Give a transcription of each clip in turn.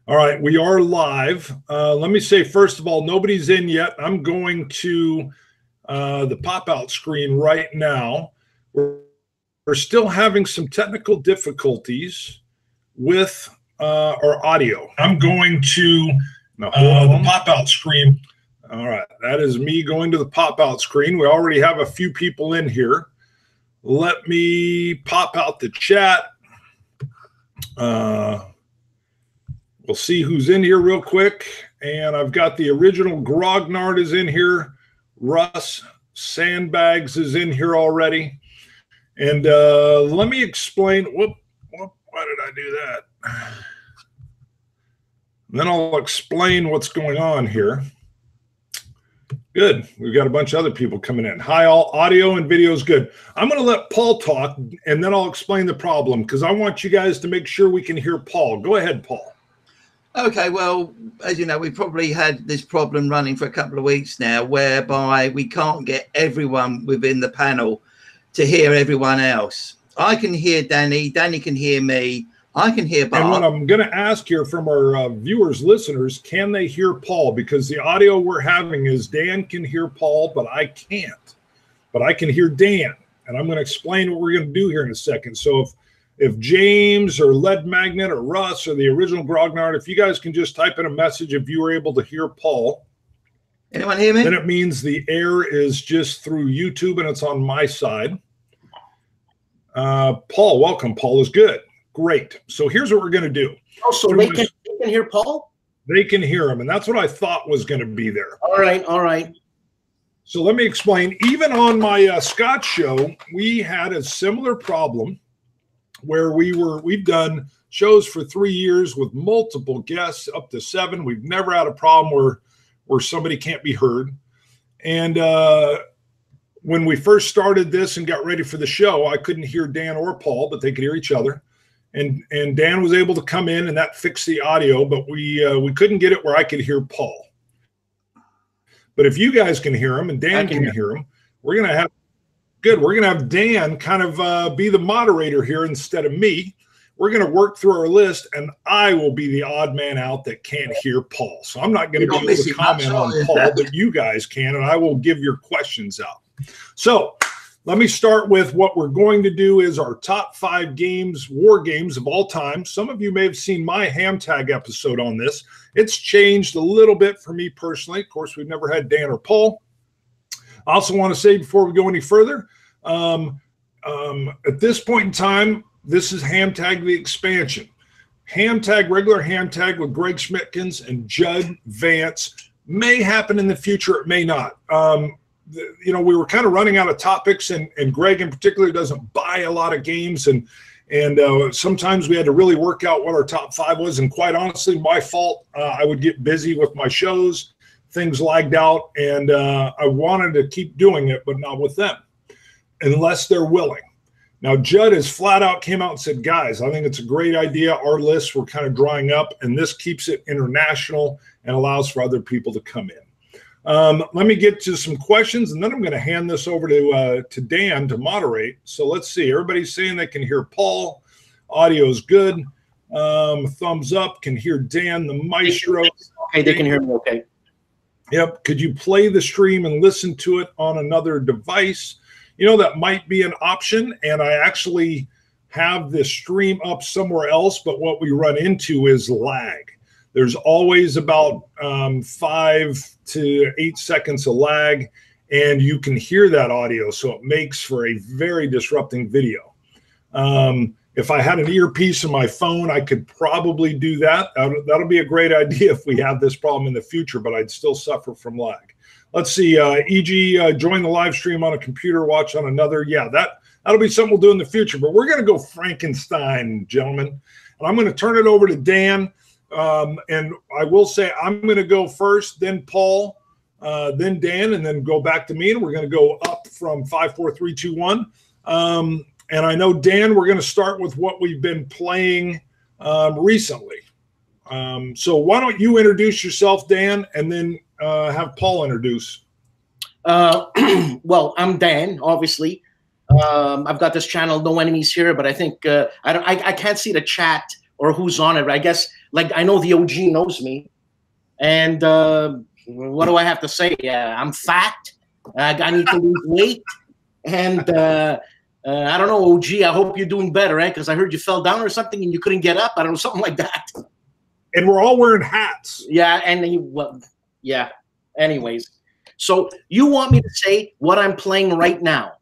All right, we are live. Let me say, first of all, nobody's in yet. I'm going to the pop-out screen right now. We're still having some technical difficulties with our audio. I'm going to the pop-out screen. All right, that is me going to the pop-out screen. We already have a few people in here. Let me pop out the chat. We'll see who's in here real quick. And I've got the original Grognard is in here. Russ Sandbags is in here already. And let me explain. Why did I do that? And then I'll explain what's going on here. Good. We've got a bunch of other people coming in. Hi, all. Audio and video is good. I'm going to let Paul talk, and then I'll explain the problem because I want you guys to make sure we can hear Paul. Go ahead, Paul. Okay, well, as you know, we've probably had this problem running for a couple of weeks now whereby we can't get everyone within the panel to hear everyone else. I can hear Danny. Danny can hear me. I can hear Bob. And what I'm going to ask here from our viewers, listeners, can they hear Paul? Because the audio we're having is Dan can hear Paul, but I can't. But I can hear Dan. And I'm going to explain what we're going to do here in a second. So if James or Lead Magnet or Russ or the original Grognard, if you guys can just type in a message if you were able to hear Paul. Anyone hear me? Then it means the air is just through YouTube and it's on my side. Paul, welcome. Paul is good. Great. So here's what we're going to do. Oh, so they can hear Paul? They can hear him, and that's what I thought was going to be there. All right, all right. So let me explain. Even on my Scott show, we had a similar problem where we've done shows for 3 years with multiple guests, up to 7. We've never had a problem where somebody can't be heard. And when we first started this and got ready for the show, I couldn't hear Dan or Paul, but they could hear each other. And Dan was able to come in, and that fixed the audio, but we couldn't get it where I could hear Paul. But if you guys can hear him and Dan can hear him, we're going to have We're going to have Dan kind of be the moderator here instead of me. We're going to work through our list, and I will be the odd man out that can't hear Paul. So I'm not going to be able to comment on Paul, but you guys can, and I will give your questions out. So let me start with what we're going to do is our top 5 games, war games of all time. Some of you may have seen my HAMTAG episode on this. It's changed a little bit for me personally. Of course, we've never had Dan or Paul. I also want to say before we go any further, at this point in time, this is HAMTAG the expansion. HAMTAG, regular HAMTAG with Greg Schmitkins and Judd Vance may happen in the future. It may not. You know, we were kind of running out of topics, and Greg in particular doesn't buy a lot of games, and sometimes we had to really work out what our top 5 was. And quite honestly, my fault. I would get busy with my shows, things lagged out, and I wanted to keep doing it, but not with them, unless they're willing. Now, Judd has flat out came out and said, guys, I think it's a great idea. Our lists were kind of drying up, and this keeps it international and allows for other people to come in. Let me get to some questions, and then I'm going to hand this over to Dan to moderate. So let's see. Everybody's saying they can hear Paul. Audio is good. Thumbs up. Can hear Dan, the maestro. Okay, they can hear me okay. Yep. Could you play the stream and listen to it on another device? You know, that might be an option, and I actually have the stream up somewhere else, but what we run into is lag. There's always about 5 to 8 seconds of lag, and you can hear that audio, so it makes for a very disrupting video. If I had an earpiece in my phone, I could probably do that. That'll be a great idea if we have this problem in the future, but I'd still suffer from lag. Let's see, EG, join the live stream on a computer, watch on another. Yeah, that'll be something we'll do in the future, but we're going to go Frankenstein, gentlemen. And I'm going to turn it over to Dan. And I will say I'm going to go first, then Paul, then Dan, and then go back to me. And we're going to go up from 5, 4, 3, 2, 1. And I know, Dan, we're going to start with what we've been playing recently. So why don't you introduce yourself, Dan, and then have Paul introduce. Well, I'm Dan, obviously. I've got this channel, No Enemies Here, but I think I can't see the chat or who's on it. I guess, like, I know the OG knows me. And what do I have to say? I'm fat. I need to lose weight. And I don't know, OG, I hope you're doing better, right? Because I heard you fell down or something and you couldn't get up. I don't know, something like that. And we're all wearing hats. Yeah, yeah. Anyways, so you want me to say what I'm playing right now?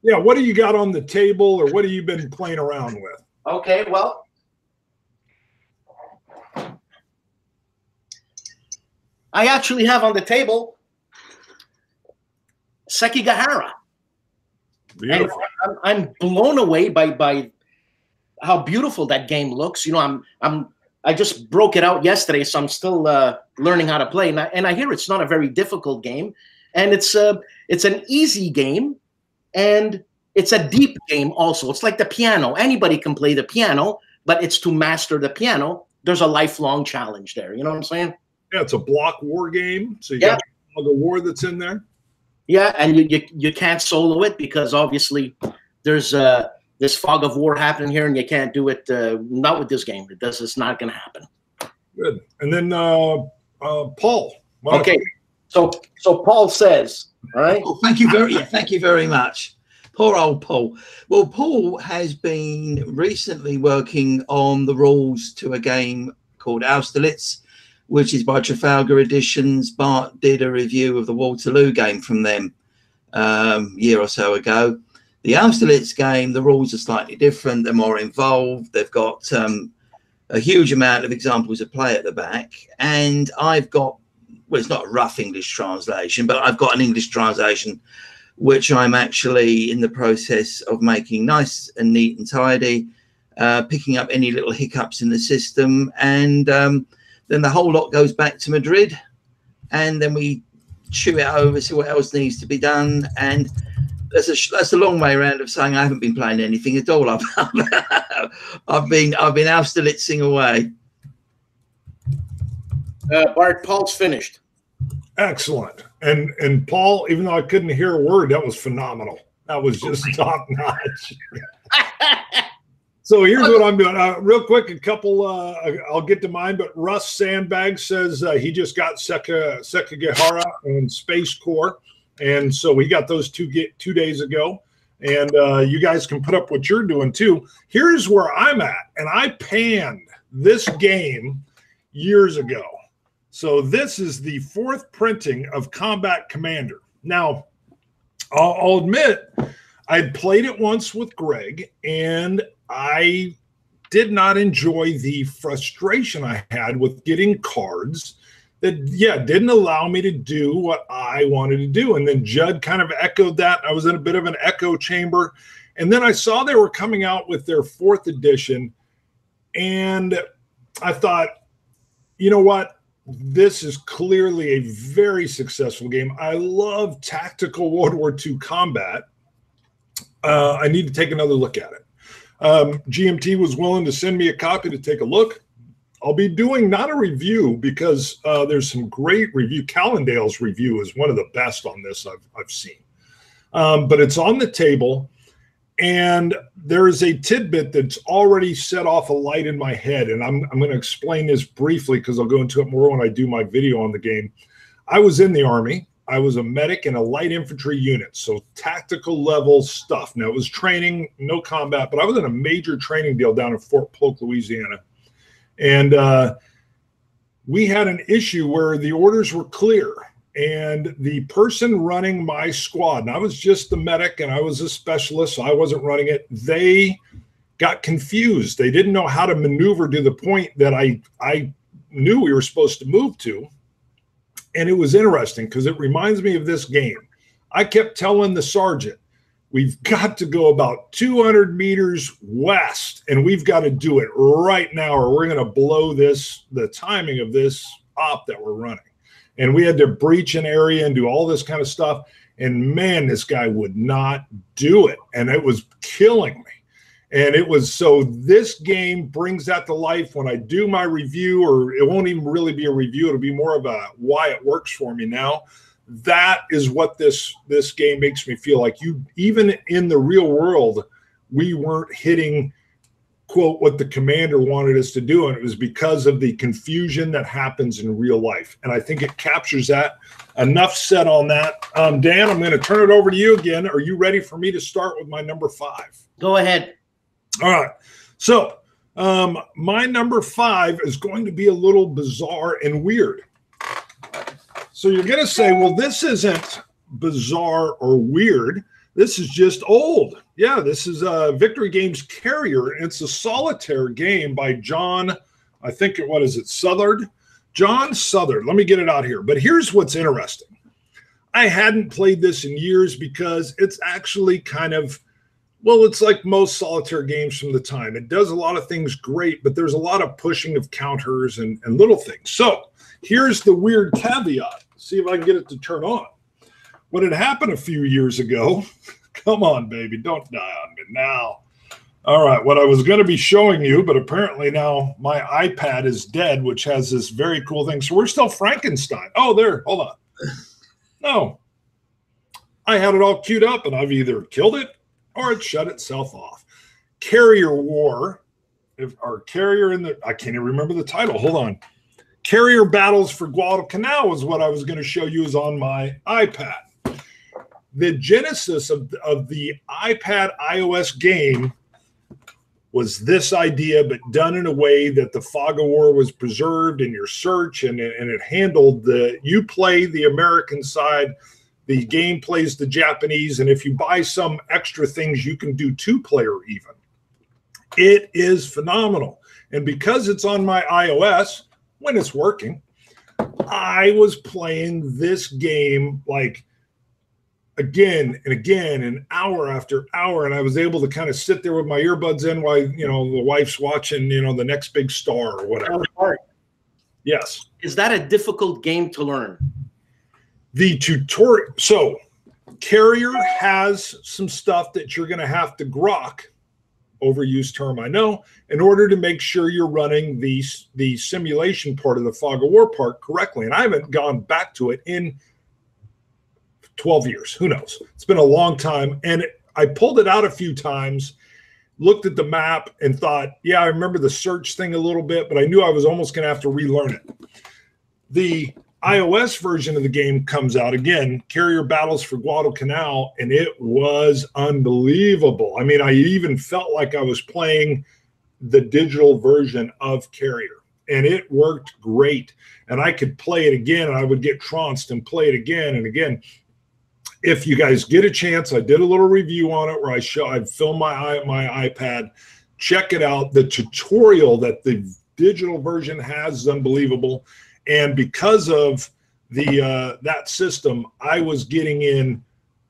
Yeah, what do you got on the table, or what have you been playing around with? Okay, well, I actually have on the table Sekigahara. Beautiful. And I'm blown away by how beautiful that game looks. You know, I just broke it out yesterday, so I'm still learning how to play. And I hear it's not a very difficult game, and it's an easy game, and it's a deep game also. It's like the piano. Anybody can play the piano, but it's to master the piano. There's a lifelong challenge there. You know what I'm saying? Yeah, it's a block war game. So you got the war that's in there. Yeah, and you can't solo it because obviously there's this fog of war happening here, and you can't do it. Not with this game. It's not going to happen. Good. And then Paul. Okay, so Paul says, all right. Oh, thank you very much. Poor old Paul. Well, Paul has been recently working on the rules to a game called Austerlitz, which is by Trafalgar Editions. Bart did a review of the Waterloo game from them a year or so ago. The Austerlitz game, the rules are slightly different. They're more involved. They've got a huge amount of examples of play at the back. And I've got, well, it's not a rough English translation, but I've got an English translation, which I'm actually in the process of making nice and neat and tidy, picking up any little hiccups in the system. And then the whole lot goes back to Madrid, and then we chew it over, see what else needs to be done. And that's a long way around of saying I haven't been playing anything at all. I've been Austerlitzing away. Bart, Paul's finished. Excellent. And Paul, even though I couldn't hear a word, that was phenomenal. That was just top notch. So here's what I'm doing. Real quick, a couple, I'll get to mine, but Russ Sandbag says he just got Sekigahara and Space Corps. And so we got those 2 days ago. And you guys can put up what you're doing too. Here's where I'm at. And I panned this game years ago. So this is the 4th printing of Combat Commander. Now, I'll admit, I'd played it once with Greg, and I did not enjoy the frustration I had with getting cards that, didn't allow me to do what I wanted to do. And then Judd kind of echoed that. I was in a bit of an echo chamber. And then I saw they were coming out with their 4th edition, and I thought, you know what? This is clearly a very successful game. I love tactical World War II combat. I need to take another look at it. GMT was willing to send me a copy to take a look. I'll be doing not a review because there's some great review. Callendale's review is one of the best on this I've seen. But it's on the table. And there is a tidbit that's already set off a light in my head. And I'm going to explain this briefly because I'll go into it more when I do my video on the game. I was in the Army. I was a medic in a light infantry unit. So tactical level stuff. Now, it was training, no combat, but I was in a major training deal down in Fort Polk, Louisiana. And we had an issue where the orders were clear. And the person running my squad, and I was just the medic and I was a specialist, so I wasn't running it, they got confused. They didn't know how to maneuver to the point that I knew we were supposed to move to. And it was interesting because it reminds me of this game. I kept telling the sergeant, we've got to go about 200 meters west, and we've got to do it right now or we're going to blow the timing of this op that we're running. And we had to breach an area and do all this kind of stuff. And man, this guy would not do it. And it was killing me. And it was, so this game brings that to life when I do my review, or it won't even really be a review. It'll be more of a why it works for me now. That is what this game makes me feel like. Even in the real world, we weren't hitting quote, what the commander wanted us to do. And it was because of the confusion that happens in real life. And I think it captures that. Enough said on that. Dan, I'm going to turn it over to you again. Are you ready for me to start with my number 5? Go ahead. All right. So my number 5 is going to be a little bizarre and weird. So you're going to say, well, this isn't bizarre or weird. This is just old. Yeah, this is Victory Games Carrier. It's a solitaire game by John, I think, what is it, Southard? John Southard. Let me get it out here. But here's what's interesting. I hadn't played this in years because it's actually kind of, well, it's like most solitaire games from the time. It does a lot of things great, but there's a lot of pushing of counters and little things. So here's the weird caveat. See if I can get it to turn on. What had happened a few years ago, come on, baby, don't die on me now. All right, what I was going to be showing you, but apparently now my iPad is dead, which has this very cool thing. So we're still Frankenstein. Oh, there, hold on. No, I had it all queued up, and I've either killed it or it shut itself off. Carrier War, or Carrier in the, I can't even remember the title. Hold on. Carrier Battles for Guadalcanal is what I was going to show you is on my iPad. The genesis of the iPad iOS game was this idea, but done in a way that the fog of war was preserved in your search, and it handled you play the American side, the game plays the Japanese, and if you buy some extra things, you can do 2-player even. It is phenomenal. And because it's on my iOS, when it's working, I was playing this game like again and again, and hour after hour, and I was able to kind of sit there with my earbuds in while, you know, the wife's watching, you know, the next big star or whatever. Yes. Is that a difficult game to learn? The tutorial. So Carrier has some stuff that you're going to have to grok, overused term, I know, in order to make sure you're running the simulation part of the fog of war part correctly. And I haven't gone back to it in 12 years. Who knows? It's been a long time. And I pulled it out a few times, looked at the map and thought, yeah, I remember the search thing a little bit, but I knew I was almost going to have to relearn it. The iOS version of the game comes out again, Carrier Battles for Guadalcanal, and it was unbelievable. I mean, I even felt like I was playing the digital version of Carrier, and it worked great. And I could play it again, and I would get trounced and play it again and again. If you guys get a chance, I did a little review on it where I filmed my iPad. Check it out. The tutorial that the digital version has is unbelievable. And because of the that system, I was getting in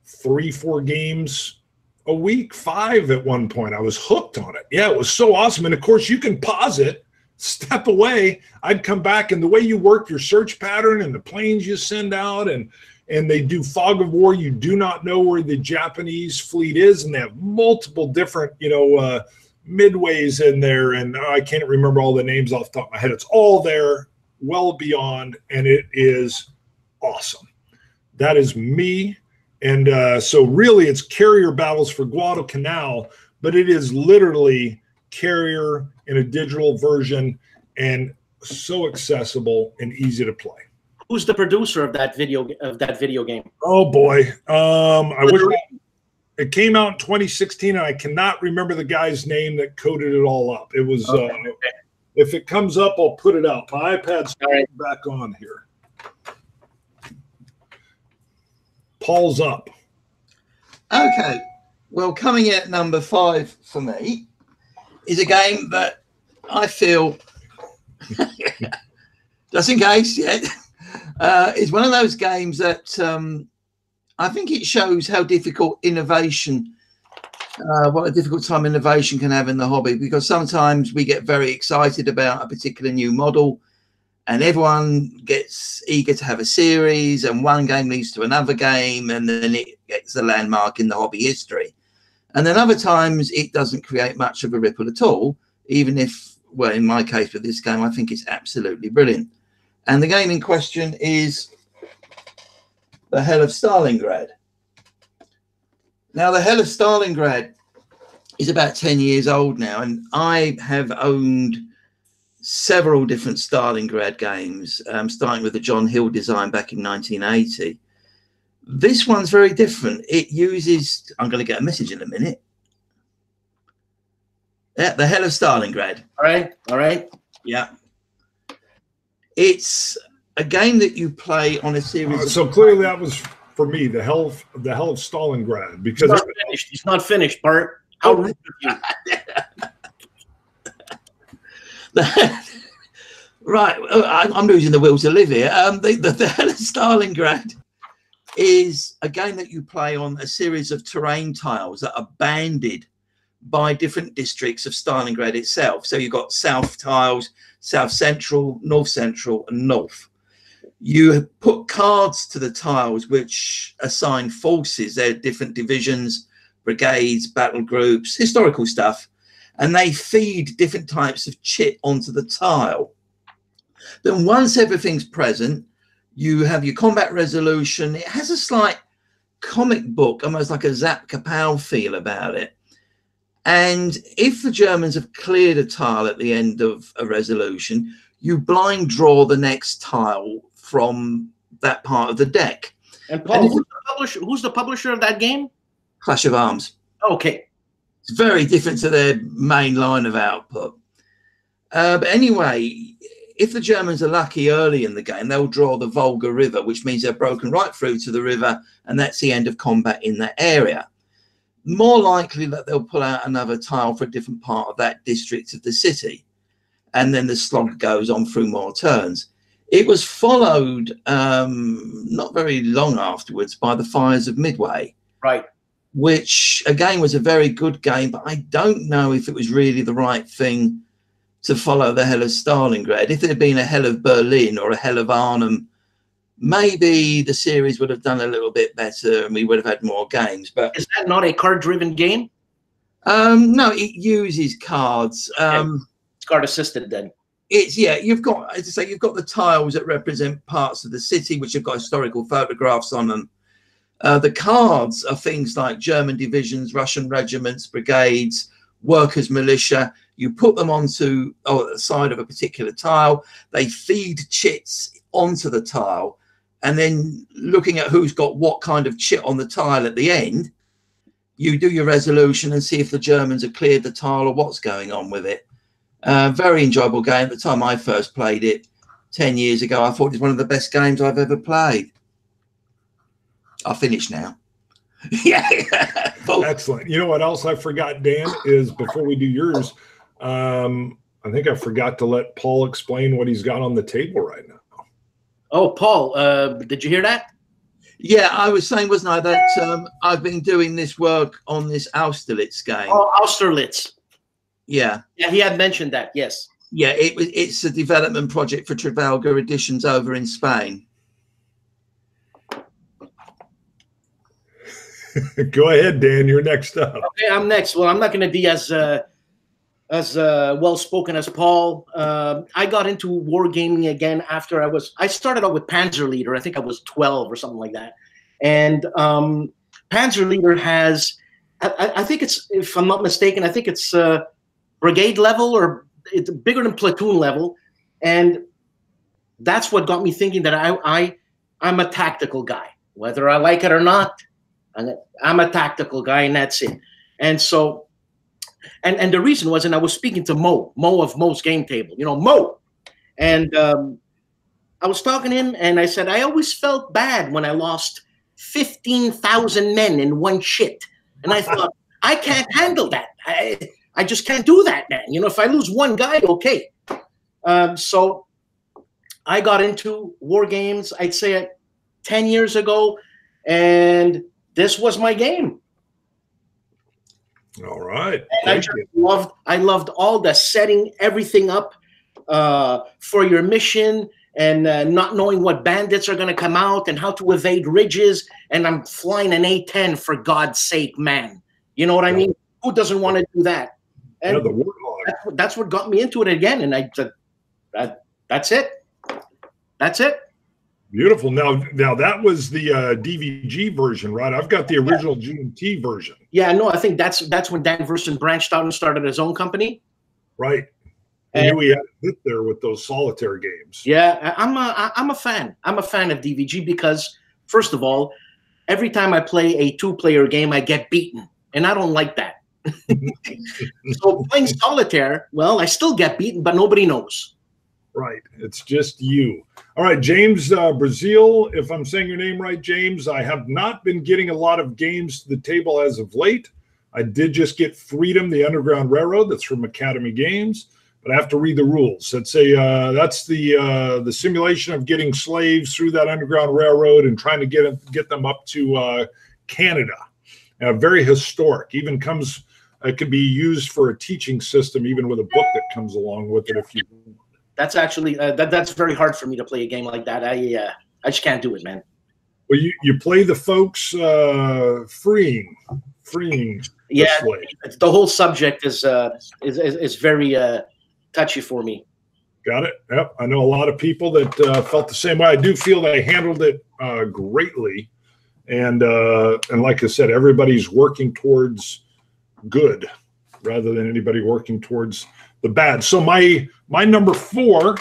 3-4 games a week, 5 at one point. I was hooked on it. Yeah, it was so awesome. And of course, you can pause it, step away. I'd come back, and the way you work your search pattern and the planes you send out, and they do fog of war. You do not know where the Japanese fleet is, and they have multiple different, you know, midways in there, and I can't remember all the names off the top of my head. It's all there, well beyond, and it is awesome. That is me. And so really it's Carrier Battles for Guadalcanal, but it is literally Carrier in a digital version, and so accessible and easy to play. Who's the producer of that video game? Oh boy, I wish it came out in 2016, and I cannot remember the guy's name that coded it all up. It was if it comes up, I'll put it out. My iPad's back on here. Paul's up. Okay, well, coming at number 5 for me is a game that I feel just in case yet. It's one of those games that I think it shows how difficult innovation, what a difficult time innovation can have in the hobby, because sometimes we get very excited about a particular new model and everyone gets eager to have a series, and one game leads to another game, and then it gets a landmark in the hobby history. And then other times it doesn't create much of a ripple at all, even if, well, in my case with this game, I think it's absolutely brilliant. And the game in question is the Hell of Stalingrad. Now, the Hell of Stalingrad is about 10 years old now, and I have owned several different Stalingrad games, starting with the John Hill design back in 1980. This one's very different. It uses, I'm going to get a message in a minute. Yeah, the Hell of Stalingrad. All right, all right. Yeah. It's a game that you play on a series. So clearly that was for me, the hell of Stalingrad, because it's not finished. It's not finished, Bart. How rude of you. Right, I'm losing the will to live here. The Hell of Stalingrad is a game that you play on a series of terrain tiles that are banded by different districts of Stalingrad itself. So you've got south tiles, south central, and north. You put cards to the tiles which assign forces. They're different divisions, brigades, battle groups, historical stuff, and they feed different types of chit onto the tile. Then once everything's present, you have your combat resolution. It has a slight comic book, almost like a Zap Kapow feel about it. And if the Germans have cleared a tile at the end of a resolution, you blind draw the next tile from that part of the deck. And Paul, who's the publisher of that game? Clash of Arms. Okay. It's very different to their main line of output. But anyway, if the Germans are lucky early in the game, they'll draw the Volga River, which means they're broken right through to the river, and that's the end of combat in that area. More likely that they'll pull out another tile for a different part of that district of the city. And then the slog goes on through more turns. It was followed not very long afterwards by the Fires of Midway. Right. Which, again, was a very good game, but I don't know if it was really the right thing to follow the Hell of Stalingrad. If it had been a Hell of Berlin or a Hell of Arnhem, maybe the series would have done a little bit better and we would have had more games. But is that not a card-driven game? No, it uses cards. It's card-assisted then. It's, yeah, you've got, as I say, you've got the tiles that represent parts of the city, which have got historical photographs on them. The cards are things like German divisions, Russian regiments, brigades, workers' militia. You put them onto the side of a particular tile. They feed chits onto the tile. And then looking at who's got what kind of chit on the tile at the end, you do your resolution and see if the Germans have cleared the tile or what's going on with it. Very enjoyable game. At the time I first played it 10 years ago, I thought it was one of the best games I've ever played. I'll finish now. Yeah. Excellent. You know what else I forgot, Dan, is before we do yours, I think I forgot to let Paul explain what he's got on the table right now. Oh, Paul, did you hear that? Yeah, I was saying, wasn't I, that I've been doing this work on this Austerlitz game. Oh, Austerlitz. Yeah. Yeah, he had mentioned that, yes. Yeah, it's a development project for Trafalgar Editions over in Spain. Go ahead, Dan. You're next up. Okay, I'm next. Well, I'm not going to be as well-spoken as Paul. I got into wargaming again after I started out with Panzer Leader. I think I was 12 or something like that. And Panzer Leader has, I think it's, if I'm not mistaken, I think it's brigade level, or it's bigger than platoon level. And that's what got me thinking that I'm a tactical guy, whether I like it or not. I'm a tactical guy, and that's it. And so, and the reason was, and I was speaking to Mo of Mo's Game Table, you know, Mo. And I was talking to him, and I said, I always felt bad when I lost 15,000 men in one shit. And I thought, I can't handle that. I just can't do that, man. You know, if I lose one guy, okay. So I got into war games, I'd say 10 years ago, and this was my game. All right. And I loved all the setting everything up for your mission, and not knowing what bandits are going to come out and how to evade ridges. And I'm flying an A-10, for God's sake, man. You know what I mean? Who doesn't want to do that? And that's what got me into it again. And I said, that's it. That's it. Beautiful. Now that was the DVG version, right? I've got the original GMT version. Yeah, no, I think that's when Dan Verson branched out and started his own company. Right. I knew he had a hit there with those solitaire games. Yeah, I'm a fan. I'm a fan of DVG because, first of all, every time I play a 2-player game, I get beaten, and I don't like that. So playing solitaire, well, I still get beaten, but nobody knows. Right. It's just you. All right, James Brazil, if I'm saying your name right, James, I have not been getting a lot of games to the table as of late. I did just get Freedom, the Underground Railroad. That's from Academy Games, but I have to read the rules. That's the simulation of getting slaves through that Underground Railroad and trying to get them up to Canada. Very historic. Even comes, it could be used for a teaching system, even with a book that comes along with it. If you, that's actually that's very hard for me to play a game like that. I just can't do it, man. Well, you play the folks freeing. Yeah, the whole subject is very touchy for me. Got it. Yep, I know a lot of people that felt the same way. I do feel they handled it greatly, and like I said, everybody's working towards good rather than anybody working towards the bad. So my number 4.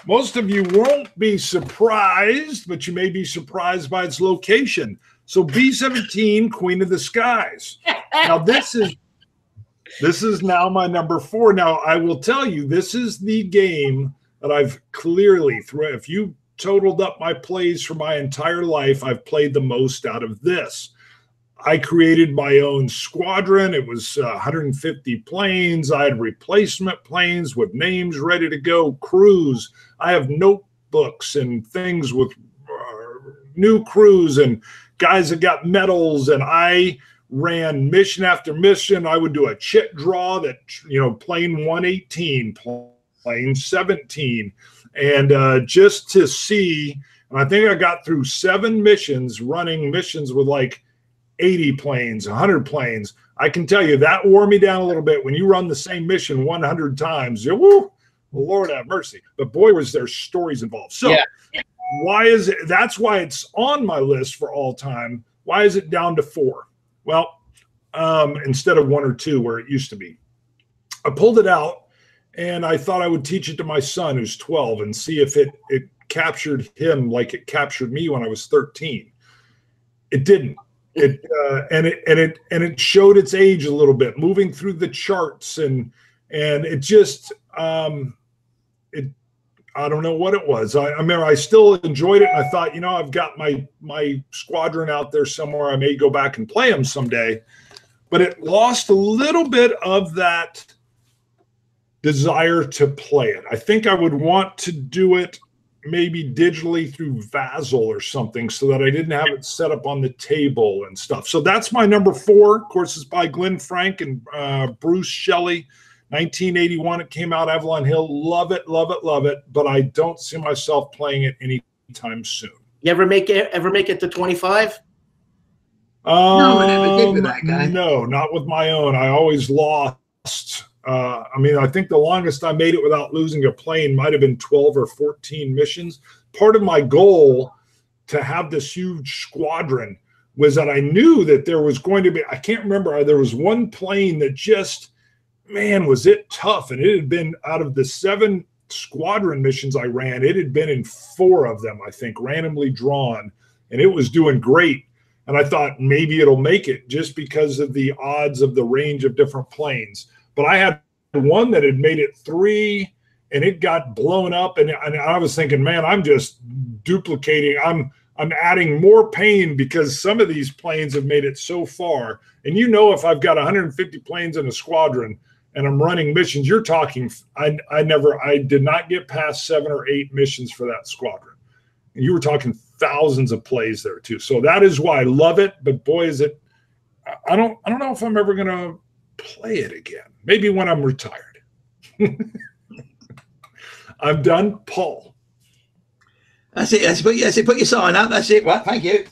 Most of you won't be surprised, but you may be surprised by its location. So B-17, Queen of the Skies. Now this is now my number 4. Now I will tell you, this is the game that I've clearly, if you totaled up my plays for my entire life, I've played the most out of this. I created my own squadron. It was 150 planes. I had replacement planes with names ready to go, crews. I have notebooks and things with new crews and guys that got medals, and I ran mission after mission. I would do a chit draw that, plane 118, plane 17, and just to see, and I think I got through 7 missions, running missions with like 80 planes, 100 planes. I can tell you that wore me down a little bit. When you run the same mission 100 times, woo, Lord have mercy. But boy, was there stories involved. So why is it? That's why it's on my list for all time. Why is it down to 4? Well, instead of 1 or 2 where it used to be. I pulled it out and I thought I would teach it to my son who's 12 and see if it captured him like it captured me when I was 13. It didn't. It showed its age a little bit, moving through the charts, and it just I don't know what it was. I remember I still enjoyed it, and I thought, I've got my squadron out there somewhere. I may go back and play them someday, but it lost a little bit of that desire to play it. I think I would want to do it maybe digitally through Vassal or something so that I didn't have it set up on the table and stuff. So that's my number 4. Of course, it's by Glenn Frank and Bruce Shelley. 1981, it came out, Avalon Hill. Love it, love it, love it. But I don't see myself playing it anytime soon. You ever make it to 25? No, I never did with that guy. No, not with my own. I always lost. I think the longest I made it without losing a plane might have been 12 or 14 missions. Part of my goal to have this huge squadron was that I knew that there was going to be, I can't remember, there was one plane that just, man, was it tough. And it had been out of the 7 squadron missions I ran, it had been in 4 of them, I think, randomly drawn, and it was doing great. And I thought maybe it'll make it just because of the odds of the range of different planes. But I had one that had made it 3 and it got blown up. And I was thinking, man, I'm just duplicating. I'm adding more pain because some of these planes have made it so far. And if I've got 150 planes in a squadron and I'm running missions, you're talking, I did not get past 7 or 8 missions for that squadron. And you were talking thousands of plays there too. So that is why I love it. But boy, is it, I don't know if I'm ever going to play it again. Maybe when I'm retired. I'm done. Paul. That's it. Put your sign up. That's it. Right. Thank you.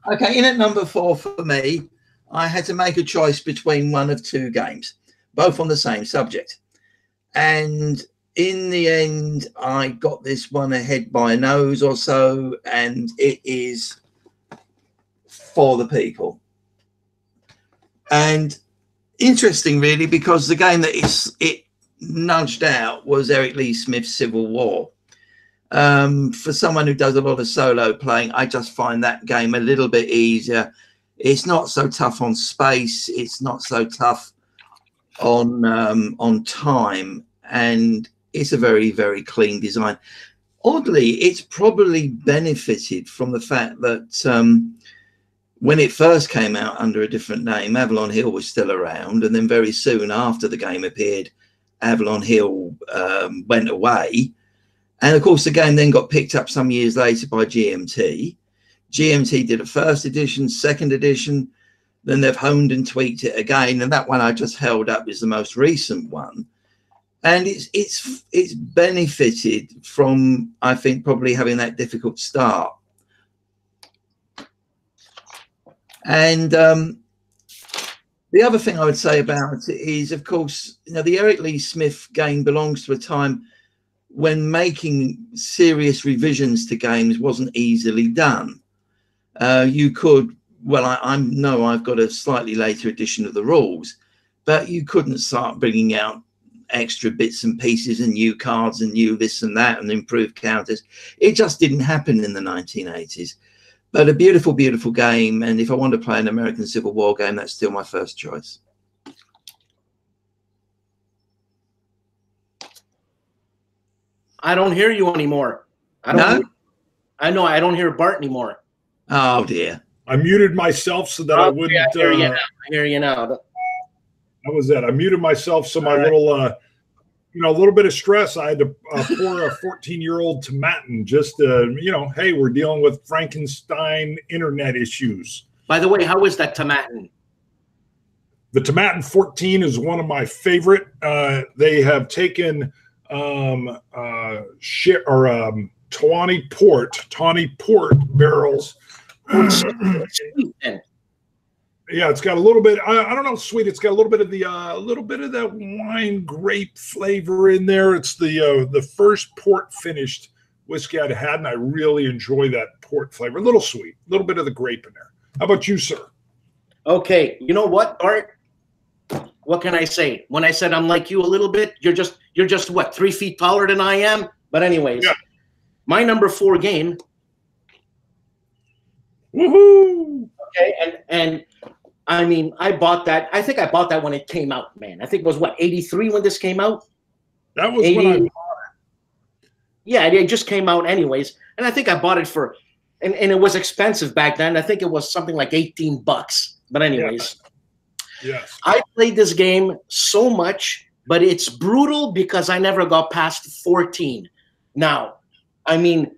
Okay. In at number 4 for me, I had to make a choice between one of 2 games, both on the same subject. And in the end, I got this one ahead by a nose or so, and it is For the People. And interesting, really, because the game that it nudged out was Eric Lee Smith's Civil War. For someone who does a lot of solo playing, I just find that game a little bit easier. It's not so tough on space. It's not so tough on time, and it's a very, very clean design. Oddly, it's probably benefited from the fact that when it first came out under a different name, Avalon Hill was still around, and then very soon after the game appeared, Avalon Hill went away. And of course, the game then got picked up some years later by GMT. GMT did a first edition, second edition, then they've honed and tweaked it again, and that one I just held up is the most recent one. And it's benefited from, I think, probably having that difficult start. And the other thing I would say about it is, of course, you know, the Eric Lee Smith game belongs to a time when making serious revisions to games wasn't easily done. You could, well, I know I've got a slightly later edition of the rules, but you couldn't start bringing out extra bits and pieces and new cards and new this and that and improved counters. It just didn't happen in the 1980s. But a beautiful, beautiful game. And if I want to play an American Civil War game, that's still my first choice. I don't hear you anymore. I don't hear Bart anymore. Oh, dear. I muted myself so that I wouldn't. I hear you now. I hear you now. That was that. I muted myself so my right. little, you know, a little bit of stress. I had to pour a 14-year-old Tomatin just to, you know, hey, we're dealing with Frankenstein internet issues. By the way, how is that Tomatin? The Tomatin 14 is one of my favorite. They have taken Tawny Port barrels. Yeah, it's got a little bit. I don't know, sweet. It's got a little bit of that wine grape flavor in there. It's the first port finished whiskey I'd had, and I really enjoy that port flavor. A little sweet, a little bit of the grape in there. How about you, sir? Okay, you know what, Art? What can I say? When I said I'm like you a little bit, you're just what, 3 feet taller than I am? But anyways, yeah. My number 4 game. Woohoo! Okay, and I mean, I bought that. I think I bought that when it came out, man. I think it was what, 83 when this came out? That was 80, when I bought it. Yeah, it just came out anyways. And I think I bought it for, and it was expensive back then. I think it was something like $18. But anyways. Yes. I played this game so much, but it's brutal because I never got past 14. Now, I mean,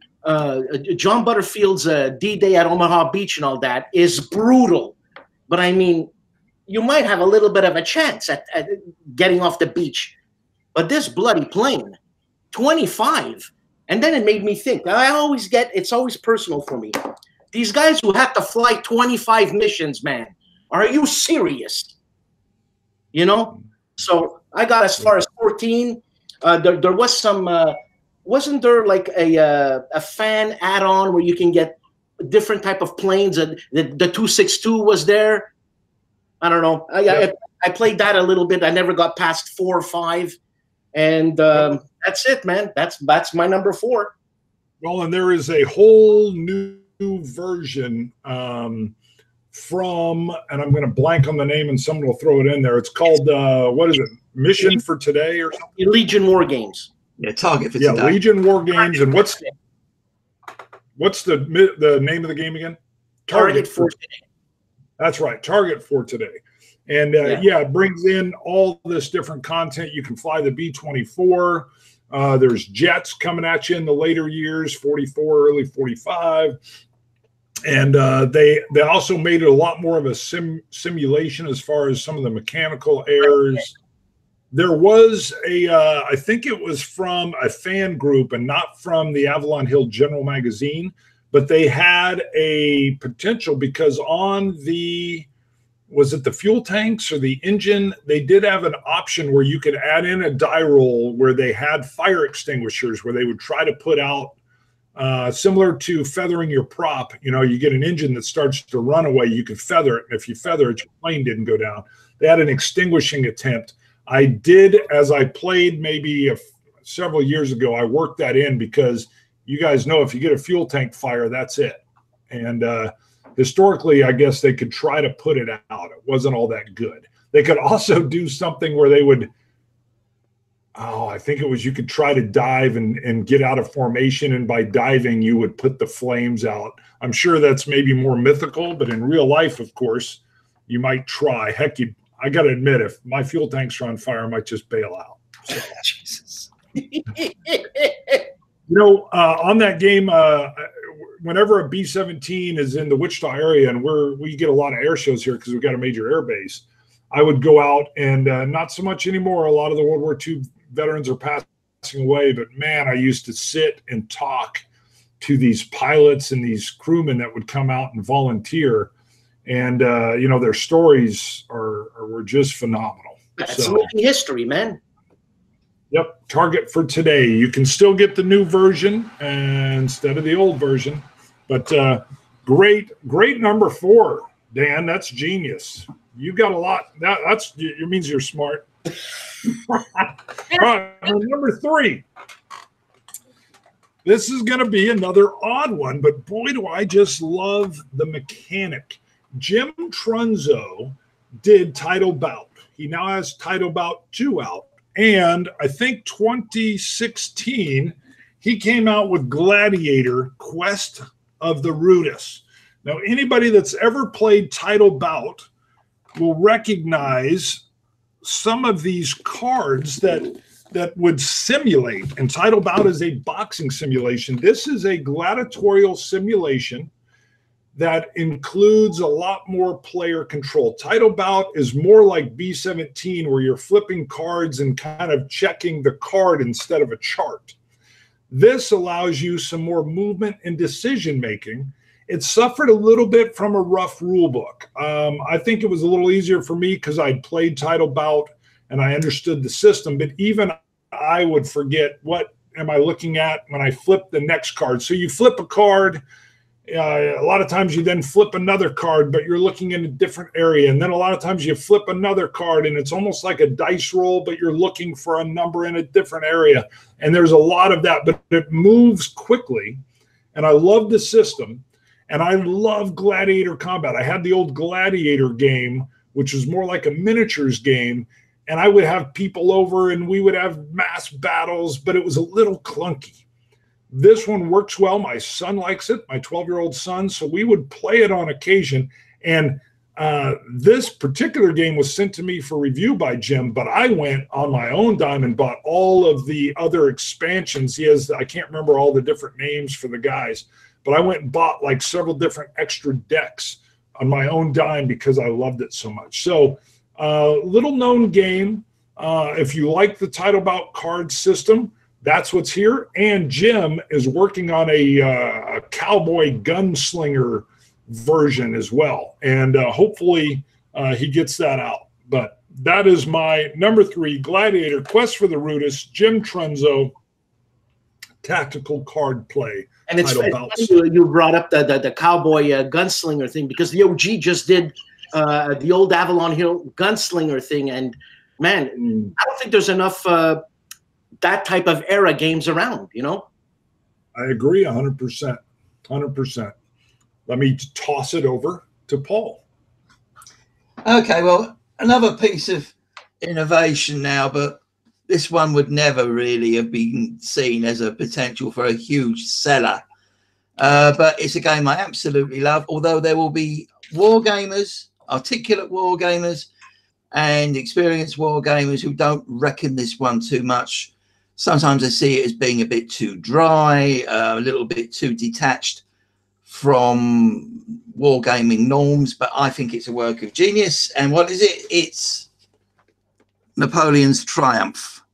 John Butterfield's D-Day at Omaha Beach and all that is brutal. But I mean, you might have a little bit of a chance at getting off the beach. But this bloody plane, 25. And then it made me think. It's always personal for me. These guys who have to fly 25 missions, man. Are you serious? You know? So I got as far as 14. There was some, wasn't there like a fan add-on where you can get different type of planes? The 262 was there. I don't know. I played that a little bit. I never got past 4 or 5. And that's it, man. That's my number 4. Well, and there is a whole new version from, and I'm going to blank on the name, and someone will throw it in there. It's called what is it? Mission for Today or something? Legion War Games. Yeah, Target for Today. Yeah, Legion War Games. And what's the name of the game again? Target for Today. That's right, Target for Today. And yeah, it brings in all this different content. You can fly the B-24. There's jets coming at you in the later years, 44, early 45. And they also made it a lot more of a simulation as far as some of the mechanical errors. There was I think it was from a fan group and not from the Avalon Hill General Magazine, but they had a potential because on the was it the fuel tanks or the engine? They did have an option where you could add in a die roll where they had fire extinguishers where they would try to put out, similar to feathering your prop. You know, you get an engine that starts to run away, you could feather it. And if you feather it, your plane didn't go down. They had an extinguishing attempt. I did, as I played maybe several years ago, I worked that in because you guys know if you get a fuel tank fire, that's it. And historically, I guess they could try to put it out. It wasn't all that good. They could also do something where they would, I think it was you could try to dive and get out of formation. And by diving, you would put the flames out. I'm sure that's maybe more mythical, but in real life, of course, you might try. Heck, I got to admit, if my fuel tanks are on fire, I might just bail out. So. Jesus. On that game, whenever a B-17 is in the Wichita area, and we get a lot of air shows here because we've got a major air base, I would go out and not so much anymore. A lot of the World War II veterans are passing away, but man, I used to sit and talk to these pilots and these crewmen that would come out and volunteer, and their stories were just phenomenal. That's making history, man. Yep, target for today. You can still get the new version instead of the old version, but great number 4, Dan. That's genius. You got a lot. It means you're smart. All right, number 3. This is going to be another odd one, but boy, do I just love the mechanic. Jim Trunzo did Title Bout. He now has Title Bout 2 out. And I think 2016, he came out with Gladiator Quest of the Rudis. Now, anybody that's ever played Title Bout will recognize some of these cards that would simulate. And Title Bout is a boxing simulation. This is a gladiatorial simulation that includes a lot more player control. Title Bout is more like B-17, where you're flipping cards and kind of checking the card instead of a chart. This allows you some more movement and decision-making. It suffered a little bit from a rough rule book. I think it was a little easier for me because I'd played Title Bout and I understood the system, but even I would forget what am I looking at when I flip the next card. So you flip a card, a lot of times you then flip another card, but you're looking in a different area. And then a lot of times you flip another card and it's almost like a dice roll, but you're looking for a number in a different area. And there's a lot of that, but it moves quickly. And I love the system. And I love Gladiator Combat. I had the old Gladiator game, which was more like a miniatures game. And I would have people over and we would have mass battles, but it was a little clunky. This one works well. My son likes it, my 12-year-old son. So we would play it on occasion. And this particular game was sent to me for review by Jim, but I went on my own dime and bought all of the other expansions. He has, I can't remember all the different names for the guys, but I went and bought like several different extra decks on my own dime because I loved it so much. So little known game. If you like the Title Bout card system, that's what's here. And Jim is working on a cowboy gunslinger version as well. And hopefully he gets that out. But that is my number 3, Gladiator Quest for the Rudis, Jim Trunzo, tactical card play. And it's funny you brought up the cowboy gunslinger thing, because the OG just did the old Avalon Hill gunslinger thing. And man, I don't think there's enough that type of era games around, you know? I agree 100%. 100%. Let me toss it over to Paul. Okay, well, another piece of innovation now, but this one would never really have been seen as a potential for a huge seller. But it's a game I absolutely love, although there will be wargamers, articulate wargamers, and experienced wargamers who don't reckon this one too much. Sometimes I see it as being a bit too dry, a little bit too detached from wargaming norms, but I think it's a work of genius. And what is it? It's Napoleon's Triumph.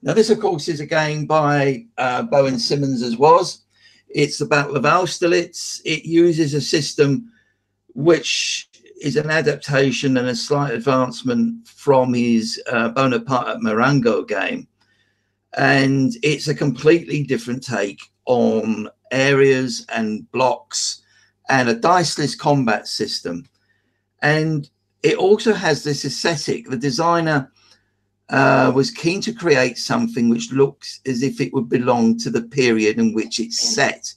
Now, this, of course, is a game by Bowen Simmons as was. It's the Battle of Austerlitz. It uses a system which is an adaptation and a slight advancement from his Bonaparte Marengo game. And it's a completely different take on areas and blocks and a diceless combat system. And it also has this aesthetic. The designer was keen to create something which looks as if it would belong to the period in which it's set.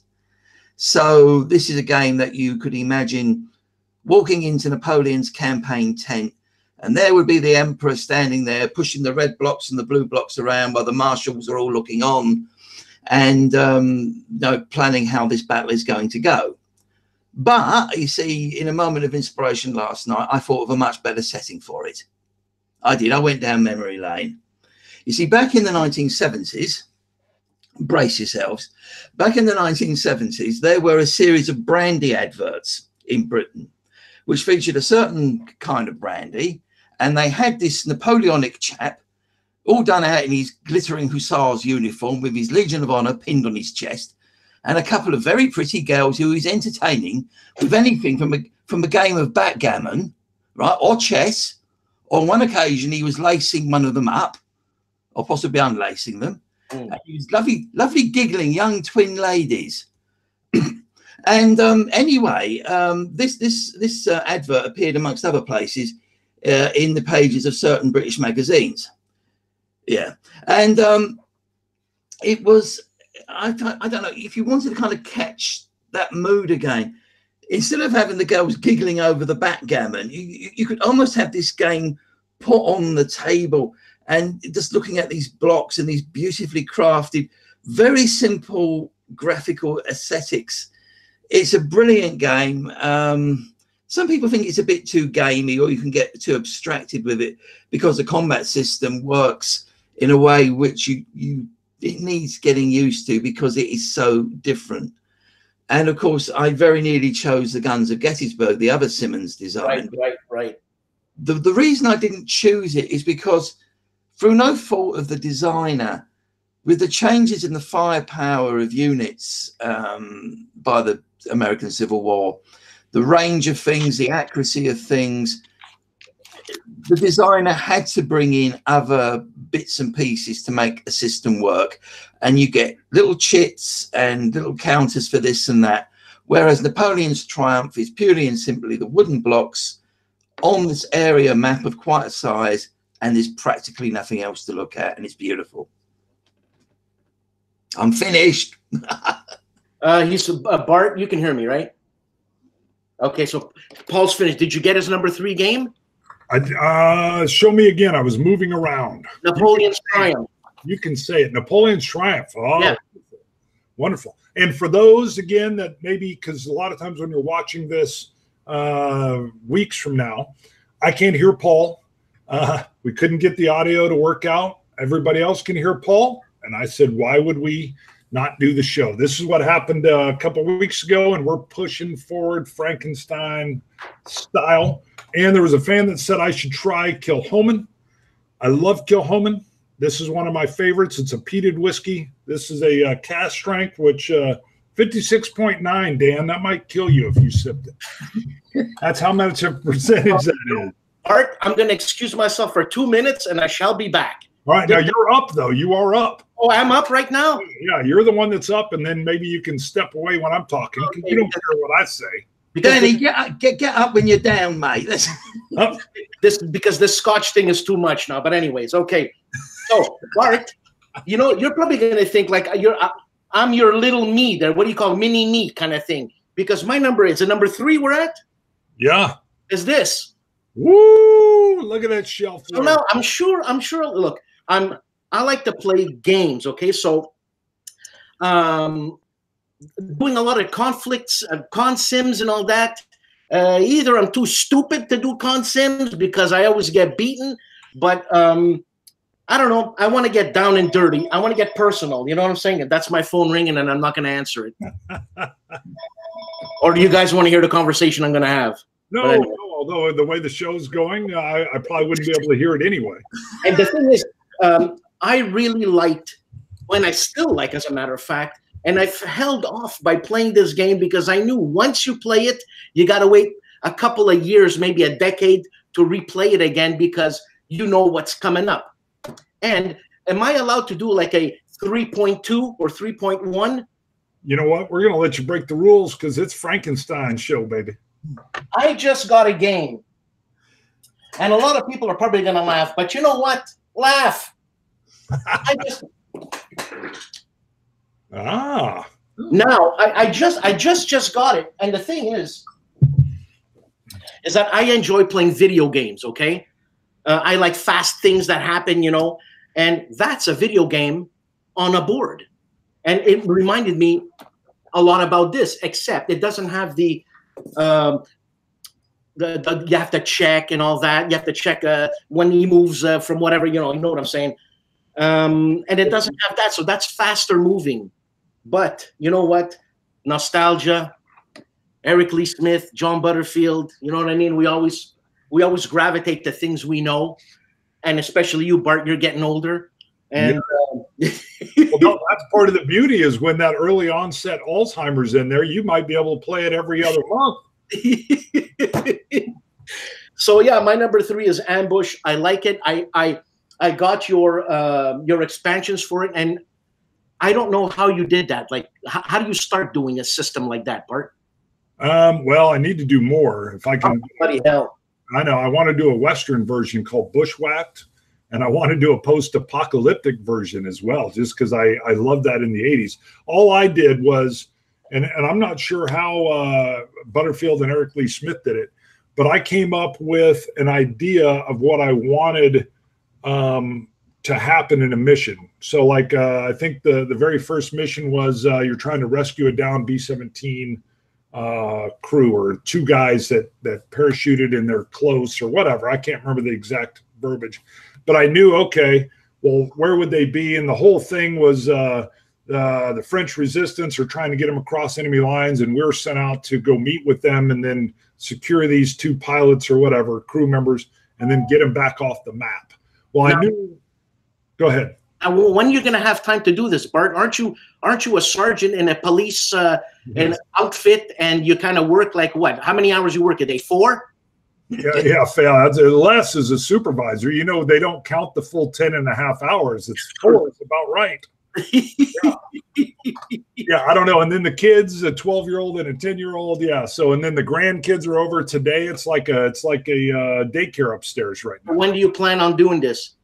So this is a game that you could imagine walking into Napoleon's campaign tent, and there would be the emperor standing there pushing the red blocks and the blue blocks around while the marshals are all looking on and planning how this battle is going to go. But you see, in a moment of inspiration last night, I thought of a much better setting for it. I did. I went down memory lane. You see, back in the 1970s, brace yourselves, back in the 1970s, there were a series of brandy adverts in Britain, which featured a certain kind of brandy. And they had this Napoleonic chap, all done out in his glittering hussar's uniform with his Legion of Honor pinned on his chest, and a couple of very pretty girls who he's entertaining with anything from a game of backgammon, right, or chess. On one occasion, he was lacing one of them up, or possibly unlacing them. And he was lovely giggling young twin ladies. And anyway, this advert appeared amongst other places in the pages of certain British magazines. Yeah, and it was, I don't know, if you wanted to kind of catch that mood again, instead of having the girls giggling over the backgammon, you could almost have this game put on the table and just looking at these blocks and these beautifully crafted, very simple graphical aesthetics. It's a brilliant game. Some people think it's a bit too gamey, or you can get too abstracted with it because the combat system works in a way which it needs getting used to because it is so different. And of course, I very nearly chose the Guns of Gettysburg, the other Simmons design. Right. The reason I didn't choose it is because, through no fault of the designer, with the changes in the firepower of units by the American Civil War, the range of things, the accuracy of things, the designer had to bring in other bits and pieces to make a system work. And you get little chits and little counters for this and that. Whereas Napoleon's Triumph is purely and simply the wooden blocks on this area map of quite a size, and there's practically nothing else to look at, and it's beautiful. I'm finished. Bart, you can hear me, right? Okay, so Paul's finished. Did you get his number 3 game? Show me again. I was moving around. Napoleon's Triumph. You can say it. Napoleon's Triumph. Oh, yeah. Wonderful. And for those, again, that maybe, because a lot of times when you're watching this weeks from now, I can't hear Paul. We couldn't get the audio to work out. Everybody else can hear Paul. And I said, why would we not do the show? This is what happened a couple of weeks ago, and we're pushing forward Frankenstein style. And there was a fan that said I should try Kilchoman. I love Kilchoman. This is one of my favorites. It's a peated whiskey. This is a cask strength, which 56.9, Dan. That might kill you if you sipped it. That's how much a percentage that is. Art, I'm going to excuse myself for 2 minutes, and I shall be back. All right. Now, you're up, though. You are up. Oh, I'm up right now? Yeah, you're the one that's up, and then maybe you can step away when I'm talking, because you don't care what I say. Danny, get up when you're down, mate. Because this Scotch thing is too much now. But anyways, okay. So, Bart, you're probably going to think like I'm your little me there. What do you call mini me kind of thing? Because my number is number 3 we're at. Yeah. Is this? Woo! Look at that shelf. So now I'm sure. Look, I like to play games. Okay, so doing a lot of conflicts, con sims and all that. Either I'm too stupid to do con sims because I always get beaten, but I don't know. I want to get down and dirty. I want to get personal. You know what I'm saying? That's my phone ringing, and I'm not going to answer it. Or do you guys want to hear the conversation I'm going to have? No, anyway. No. Although the way the show's going, I probably wouldn't be able to hear it anyway. And the thing is, I really liked, and I still like, as a matter of fact, and I've held off by playing this game because I knew once you play it, you got to wait a couple of years, maybe a decade, to replay it again because you know what's coming up. And am I allowed to do like a 3.2 or 3.1? You know what? We're going to let you break the rules because it's Frankenstein show, baby. I just got a game. And a lot of people are probably going to laugh. But you know what? Laugh. Now, I just got it. And the thing is that I enjoy playing video games, okay? I like fast things that happen, you know, and that's a video game on a board. And it reminded me a lot about this, except it doesn't have the you have to check and all that. You have to check when he moves from whatever, you know what I'm saying? And it doesn't have that, so that's faster moving. But you know what? Nostalgia, Eric Lee Smith, John Butterfield, you know what I mean? We always gravitate to things we know, and especially you, Bart, you're getting older. And well, no, that's part of the beauty is when that early onset Alzheimer's in there, you might be able to play it every other month. So yeah, my number 3 is Ambush. I like it. I got your expansions for it, and I don't know how you did that. Like, how do you start doing a system like that, Bart? Well, I need to do more if I can. Oh, bloody hell! I know. I want to do a Western version called Bushwhacked. And I want to do a post-apocalyptic version as well, just because I love that in the 80s. All I did was, and I'm not sure how Butterfield and Eric Lee Smith did it, but I came up with an idea of what I wanted to happen in a mission. So like I think the very first mission was you're trying to rescue a downed B-17 crew, or 2 guys that parachuted in their clothes or whatever. I can't remember the exact verbiage. But I knew, okay, well, where would they be? And the whole thing was the French resistance are trying to get them across enemy lines, and we're sent out to go meet with them and then secure these 2 pilots or whatever, crew members, and then get them back off the map. Well, now, I knew. Go ahead. When are you going to have time to do this, Bart? Aren't you a sergeant in a police an outfit, and you kind of work like what? How many hours you work a day? 4? Yeah, less as a supervisor. You know, they don't count the full 10.5 hours. It's 4. It's about right. Yeah, I don't know. And then the kids, a 12-year-old and a 10-year-old. Yeah. So, and then the grandkids are over today. It's like a daycare upstairs right now. When do you plan on doing this?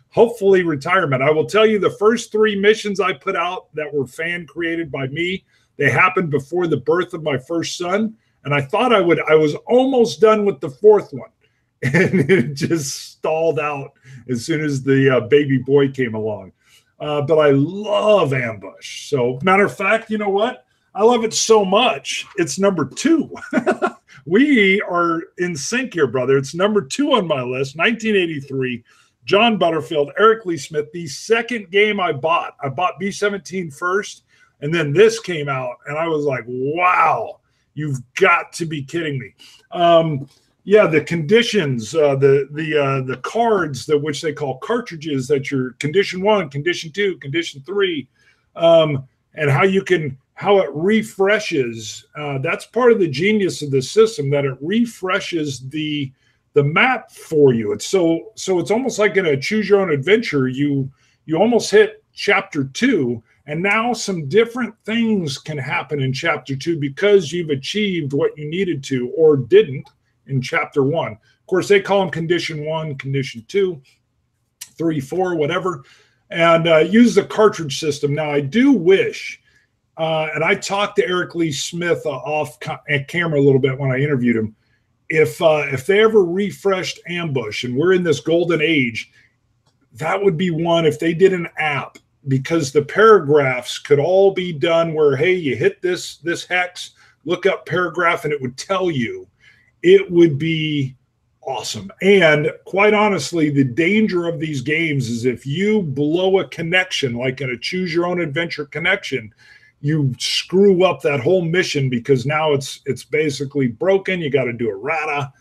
Hopefully retirement. I will tell you, the first 3 missions I put out that were fan created by me, they happened before the birth of my first son. And I thought I was almost done with the 4th one. And it just stalled out as soon as the baby boy came along. But I love Ambush. So matter of fact, you know what? I love it so much. It's number 2. We are in sync here, brother. It's number 2 on my list, 1983. John Butterfield, Eric Lee Smith. The second game I bought B-17 first, and then this came out. And I was like, wow. You've got to be kidding me. Yeah, the conditions, the cards which they call cartridges, that you're condition 1, condition 2, condition 3, and how it refreshes. That's part of the genius of the system, that it refreshes the map for you. It's so it's almost like in a choose your own adventure. You almost hit chapter 2. And now some different things can happen in chapter 2 because you've achieved what you needed to or didn't in chapter 1. Of course, they call them condition 1, condition 2, 3, 4, whatever, and use the cartridge system. Now, I do wish, and I talked to Eric Lee Smith off camera a little bit when I interviewed him, if they ever refreshed Ambush and we're in this golden age, that would be one if they did an app. Because the paragraphs could all be done where, hey, you hit this hex, look up paragraph, and it would tell you. It would be awesome. And quite honestly, the danger of these games is if you blow a connection, like in a choose your own adventure connection, you screw up that whole mission because now it's basically broken. You got to do errata.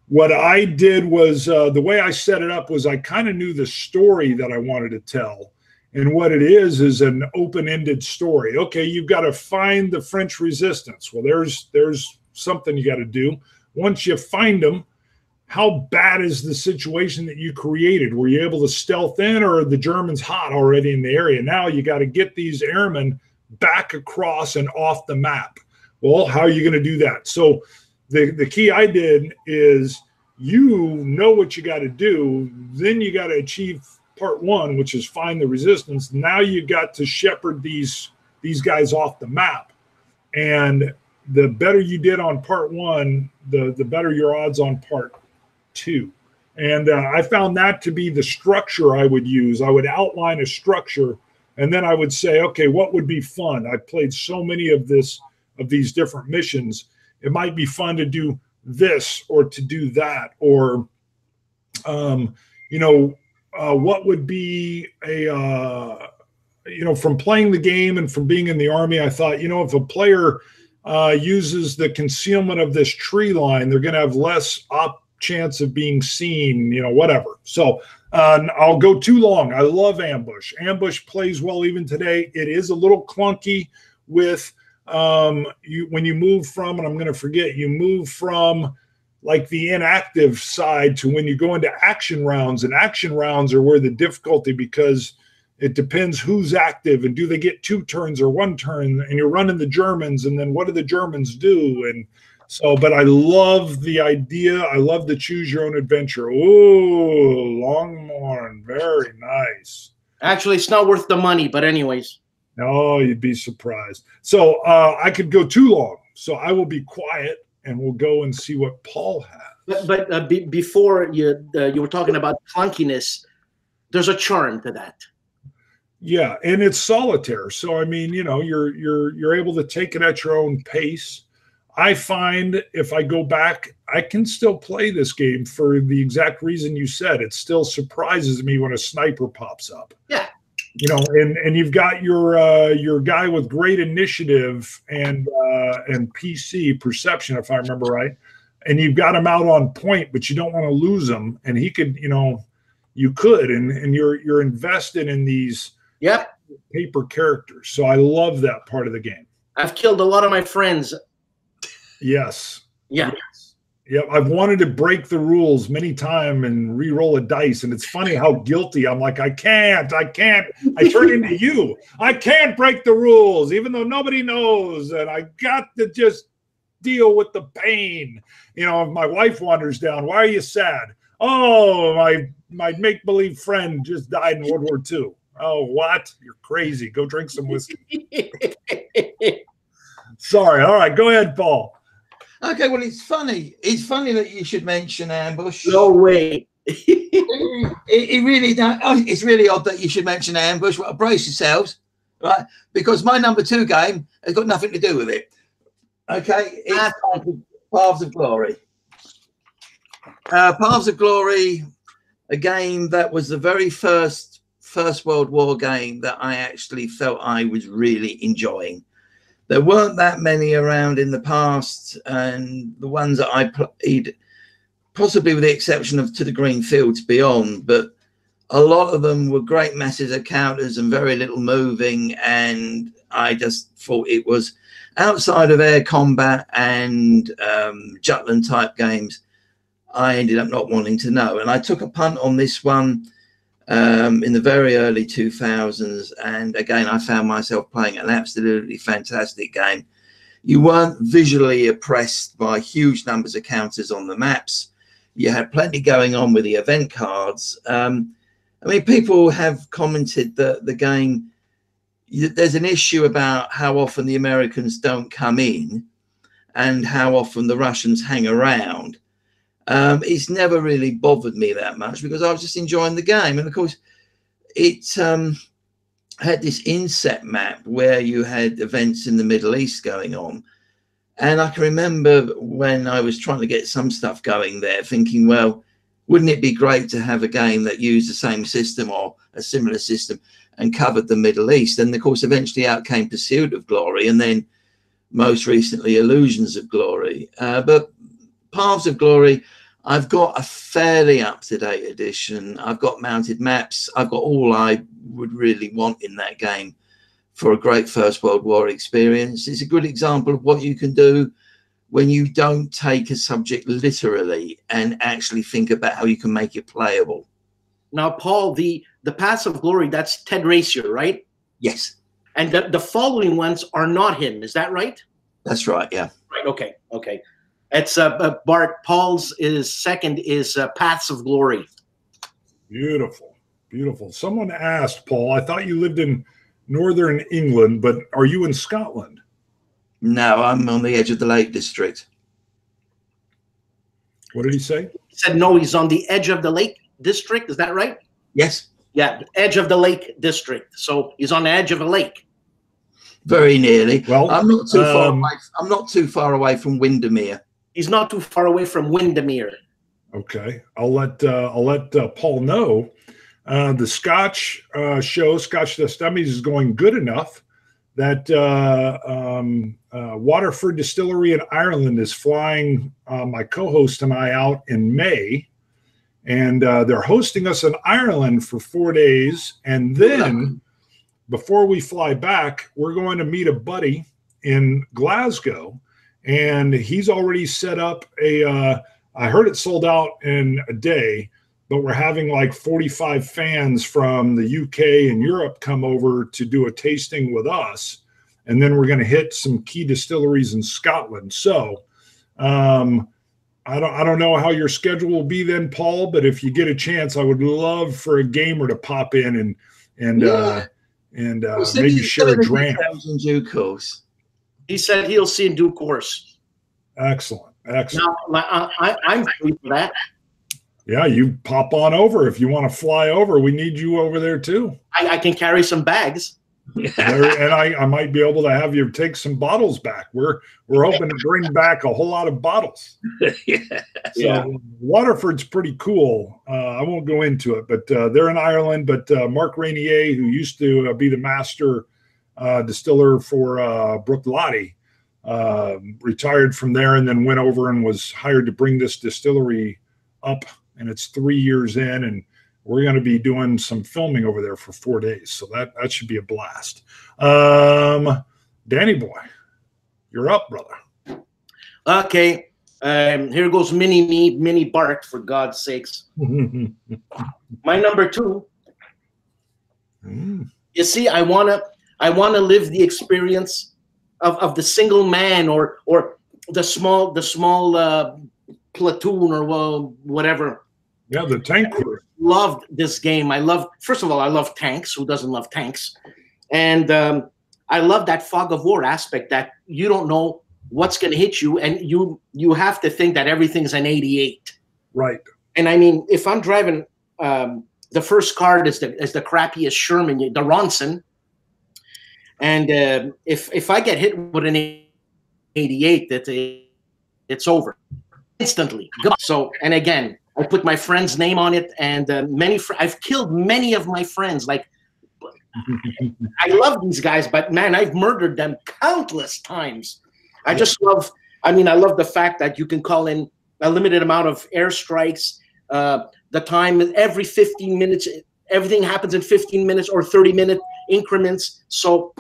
What I did was the way I set it up was I kind of knew the story that I wanted to tell. And what it is an open-ended story. Okay, you've got to find the French resistance. Well, there's something you got to do. Once you find them, how bad is the situation that you created? Were you able to stealth in, or are the Germans hot already in the area? Now you got to get these airmen back across and off the map. Well, how are you going to do that? So the key I did is, you know what you got to do. Then you got to achieve part one, which is find the resistance. Now you got to shepherd these guys off the map. And the better you did on part one, the better your odds on part two. And I found that to be the structure I would use. I would outline a structure, and then I would say, okay, what would be fun? I played so many of these different missions. It might be fun to do this or to do that, or what would be a from playing the game and from being in the Army, I thought, if a player uses the concealment of this tree line, they're going to have less chance of being seen, whatever. So I'll go too long. I love ambush. Ambush plays well even today. It is a little clunky with when you move from, and I'm going to forget, you move from like the inactive side to when you go into action rounds, and action rounds are where the difficulty, because it depends who's active and do they get 2 turns or 1 turn, and you're running the Germans, and then what do the Germans do? And so, but I love the idea. I love the choose your own adventure. Oh, Longmorn, very nice. Actually, it's not worth the money, but anyways. No, you'd be surprised. So I could go too long, so I will be quiet and we'll go and see what Paul has. But before you were talking about clunkiness, there's a charm to that. Yeah, and it's solitaire. So I mean, you're able to take it at your own pace. I find if I go back, I can still play this game for the exact reason you said. It still surprises me when a sniper pops up. Yeah. And you've got your guy with great initiative and PC perception, if I remember right, and you've got him out on point, but you don't want to lose him. And he could, you could, and you're invested in these paper characters. So I love that part of the game. I've killed a lot of my friends. Yes. Yeah. Yep, I've wanted to break the rules many times and re-roll a dice, and it's funny how guilty I'm. Like, I can't. I turn into you. I can't break the rules, even though nobody knows, and I got to just deal with the pain. If my wife wanders down, why are you sad? Oh, my make-believe friend just died in World War II. Oh, what? You're crazy. Go drink some whiskey. Sorry. All right, go ahead, Paul. Okay, well, it's funny. It's funny that you should mention ambush. No way. it really does. It's really odd that you should mention ambush. Well, brace yourselves, right? Because my number 2 game has got nothing to do with it. Okay, it's Paths of Glory. Paths of Glory, a game that was the very first World War game that I actually felt I was really enjoying. There weren't that many around in the past, and the ones that I played, possibly with the exception of To the Green Fields Beyond, but a lot of them were great masses of counters and very little moving, and I just thought it was, outside of air combat and Jutland type games, I ended up not wanting to know. And I took a punt on this one in the very early 2000s, and again I found myself playing an absolutely fantastic game. You weren't visually oppressed by huge numbers of counters on the maps. You had plenty going on with the event cards. I mean, people have commented that the game, there's an issue about how often the Americans don't come in and how often the Russians hang around. It's never really bothered me that much because I was just enjoying the game. And of course, it had this inset map where you had events in the Middle East going on. And I can remember when I was trying to get some stuff going there, thinking, well, wouldn't it be great to have a game that used the same system or a similar system and covered the Middle East? And of course, eventually out came Pursuit of Glory, and then most recently Illusions of Glory. But Paths of Glory, I've got a fairly up-to-date edition. I've got mounted maps. I've got all I would really want in that game for a great First World War experience. It's a good example of what you can do when you don't take a subject literally and actually think about how you can make it playable. Now, Paul, the Paths of Glory, that's Ted Racier, right? Yes. And the following ones are not him. Is that right? That's right, yeah. Right, okay, okay. It's Bart. Paul's second is Paths of Glory. Beautiful, beautiful. Someone asked, Paul, I thought you lived in northern England, but are you in Scotland? No, I'm on the edge of the Lake District. What did he say? He said no, he's on the edge of the Lake District. Is that right? Yes. Yeah, edge of the Lake District. So he's on the edge of a lake. Very nearly. Well, I'm not too far away. I'm not too far away from Windermere. He's not too far away from Windermere. Okay, I'll let Paul know. The Scotch show, Scotch Dust Dummies, is going good enough that Waterford Distillery in Ireland is flying my co-host and I out in May, and they're hosting us in Ireland for 4 days, and then before we fly back, we're going to meet a buddy in Glasgow, and he's already set up a I heard it sold out in a day, but we're having like 45 fans from the UK and Europe come over to do a tasting with us, and then we're going to hit some key distilleries in Scotland. So I don't know how your schedule will be then, Paul, but if you get a chance, I would love for a gamer to pop in and maybe share a dram. In due course. He said he'll see in due course. Excellent. Excellent. Now, I'm free for that. Yeah, you pop on over if you want to fly over. We need you over there too. I can carry some bags. And I might be able to have you take some bottles back. We're hoping to bring back a whole lot of bottles. So Waterford's pretty cool. I won't go into it, but they're in Ireland. But Mark Rainier, who used to be the master distiller for Bruichladdich, retired from there and then went over and was hired to bring this distillery up. And it's 3 years in, and we're going to be doing some filming over there for 4 days. So that should be a blast. Danny boy, you're up, brother. Okay. Here goes mini Bart, for God's sakes. My number 2. You see, I wanna live the experience of the single man or the small platoon or whatever. Yeah, the tank crew. Loved this game. First of all, I love tanks. Who doesn't love tanks? And I love that fog of war aspect, that you don't know what's going to hit you, and you have to think that everything's an 88. Right. And I mean, if I'm driving, the first card is the crappiest Sherman, the Ronson, and if I get hit with an 88, it's over instantly. So, and again, I put my friend's name on it, and I've killed many of my friends. Like, I love these guys, but man, I've murdered them countless times. I love the fact that you can call in a limited amount of airstrikes. The time, every 15 minutes, everything happens in 15 minutes or 30-minute increments. So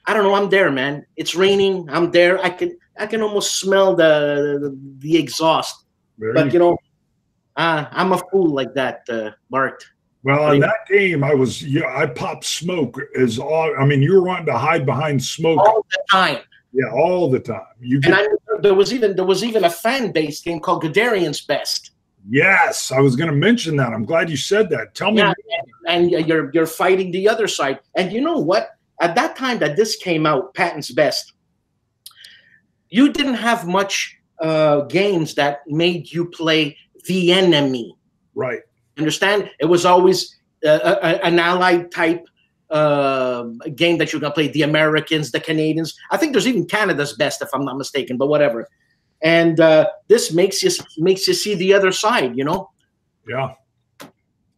I don't know. I'm there, man. It's raining. I'm there. I can almost smell the exhaust. But you know, I'm a fool like that, Bart. Well, in that game, I popped smoke you were wanting to hide behind smoke all the time. Yeah, all the time. There was even a fan-based game called Gladiator's Quest. Yes, I was going to mention that. I'm glad you said that. Tell me. And you're fighting the other side. And you know what? At that time that this came out, Patton's Best, you didn't have much games that made you play the enemy. Right. Understand? It was always an allied type game that you're going to play, the Americans, the Canadians. I think there's even Canada's Best, if I'm not mistaken, but whatever. And this makes you see the other side, you know? Yeah.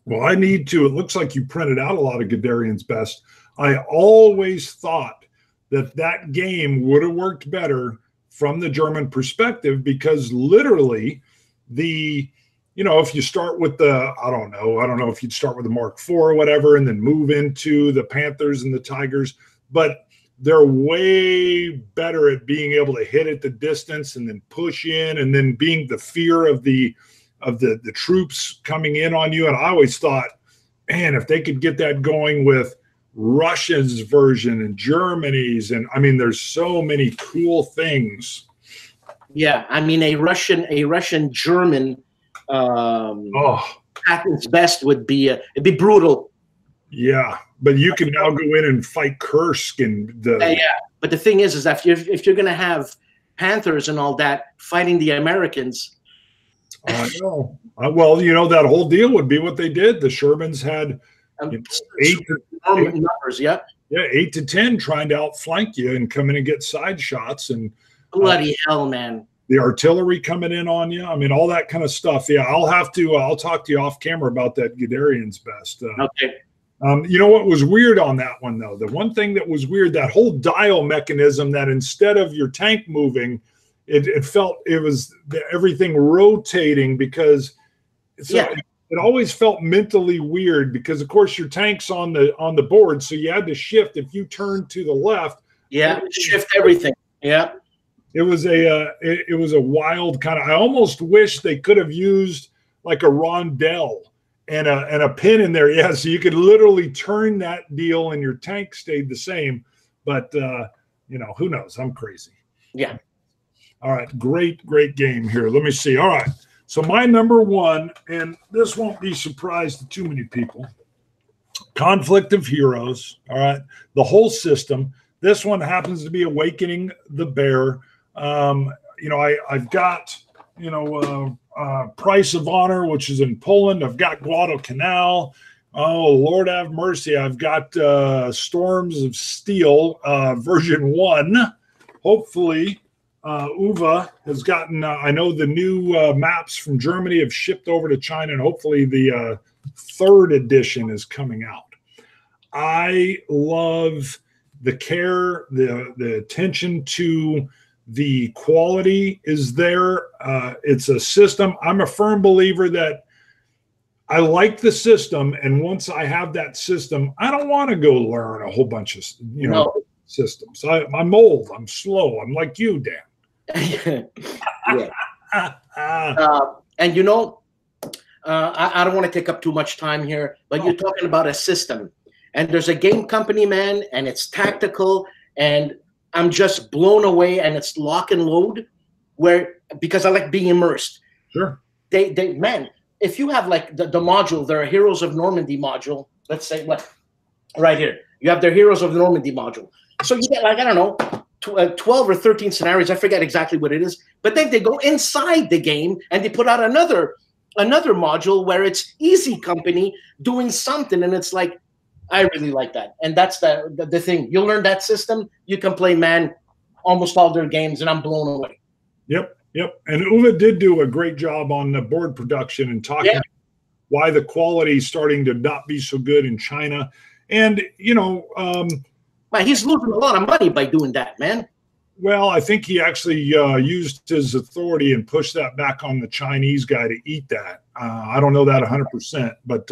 Well, I need to. It looks like you printed out a lot of Gladiator's Best. I always thought that game would have worked better from the German perspective, because literally if you start with I don't know if you'd start with the Mark IV or whatever and then move into the Panthers and the Tigers, but they're way better at being able to hit at the distance and then push in, and then being the fear of the troops coming in on you. And I always thought, man, if they could get that going with Russia's version and Germany's, and I mean, there's so many cool things. Yeah, I mean, a Russian German at its best would be it'd be brutal. Yeah, but you can now go in and fight Kursk and yeah. But the thing is that if you're gonna have Panthers and all that fighting the Americans, I know. Well, you know, that whole deal would be what they did. The Shermans had 8 numbers, yeah, 8 to 10 trying to outflank you and come in and get side shots, and bloody hell, man. The artillery coming in on you. I mean, all that kind of stuff. Yeah, I'll talk to you off camera about that Guderian's best. Okay. You know what was weird on that one, though? The one thing that was weird, that whole dial mechanism, that instead of your tank moving, it felt it was everything rotating, because it always felt mentally weird, because of course your tank's on the board, so you had to shift. If you turned to the left, shift everything. Yeah. It was a wild kind of. I almost wish they could have used like a rondelle and a pin in there. Yeah, so you could literally turn that deal and your tank stayed the same. But you know, who knows? I'm crazy. Yeah. All right, great game here. Let me see. All right, so my number one, and this won't be a surprise to too many people. Conflict of Heroes. All right, the whole system. This one happens to be Awakening the Bear. You know, I've got, you know, Price of Honor, which is in Poland. I've got Guadalcanal. Oh, Lord have mercy. I've got Storms of Steel, version 1. Hopefully, Uwe has gotten, I know the new maps from Germany have shipped over to China, and hopefully the 3rd edition is coming out. I love the care, the attention to the quality is there. It's a system. I'm a firm believer that I like the system, and once I have that system, I don't want to go learn a whole bunch of systems. I'm old. I'm slow. I'm like you, Dan. And you know, I don't want to take up too much time here, but you're talking about a system, and there's a game company, man, and it's tactical, and I'm just blown away, and it's lock and load, because I like being immersed. Sure. They man, if you have like the module, their Heroes of Normandy module, let's say right here, you have their Heroes of Normandy module. So you get like, I don't know, 12 or 13 scenarios. I forget exactly what it is, but then they go inside the game and they put out another module where it's Easy Company doing something, and it's like, I really like that. And that's the thing. You'll learn that system. You can play, man, almost all their games, and I'm blown away. Yep. And Uwe did do a great job on the board production and talking why the quality is starting to not be so good in China. And, you know, he's losing a lot of money by doing that, man. Well, I think he actually used his authority and pushed that back on the Chinese guy to eat that. I don't know that 100%, but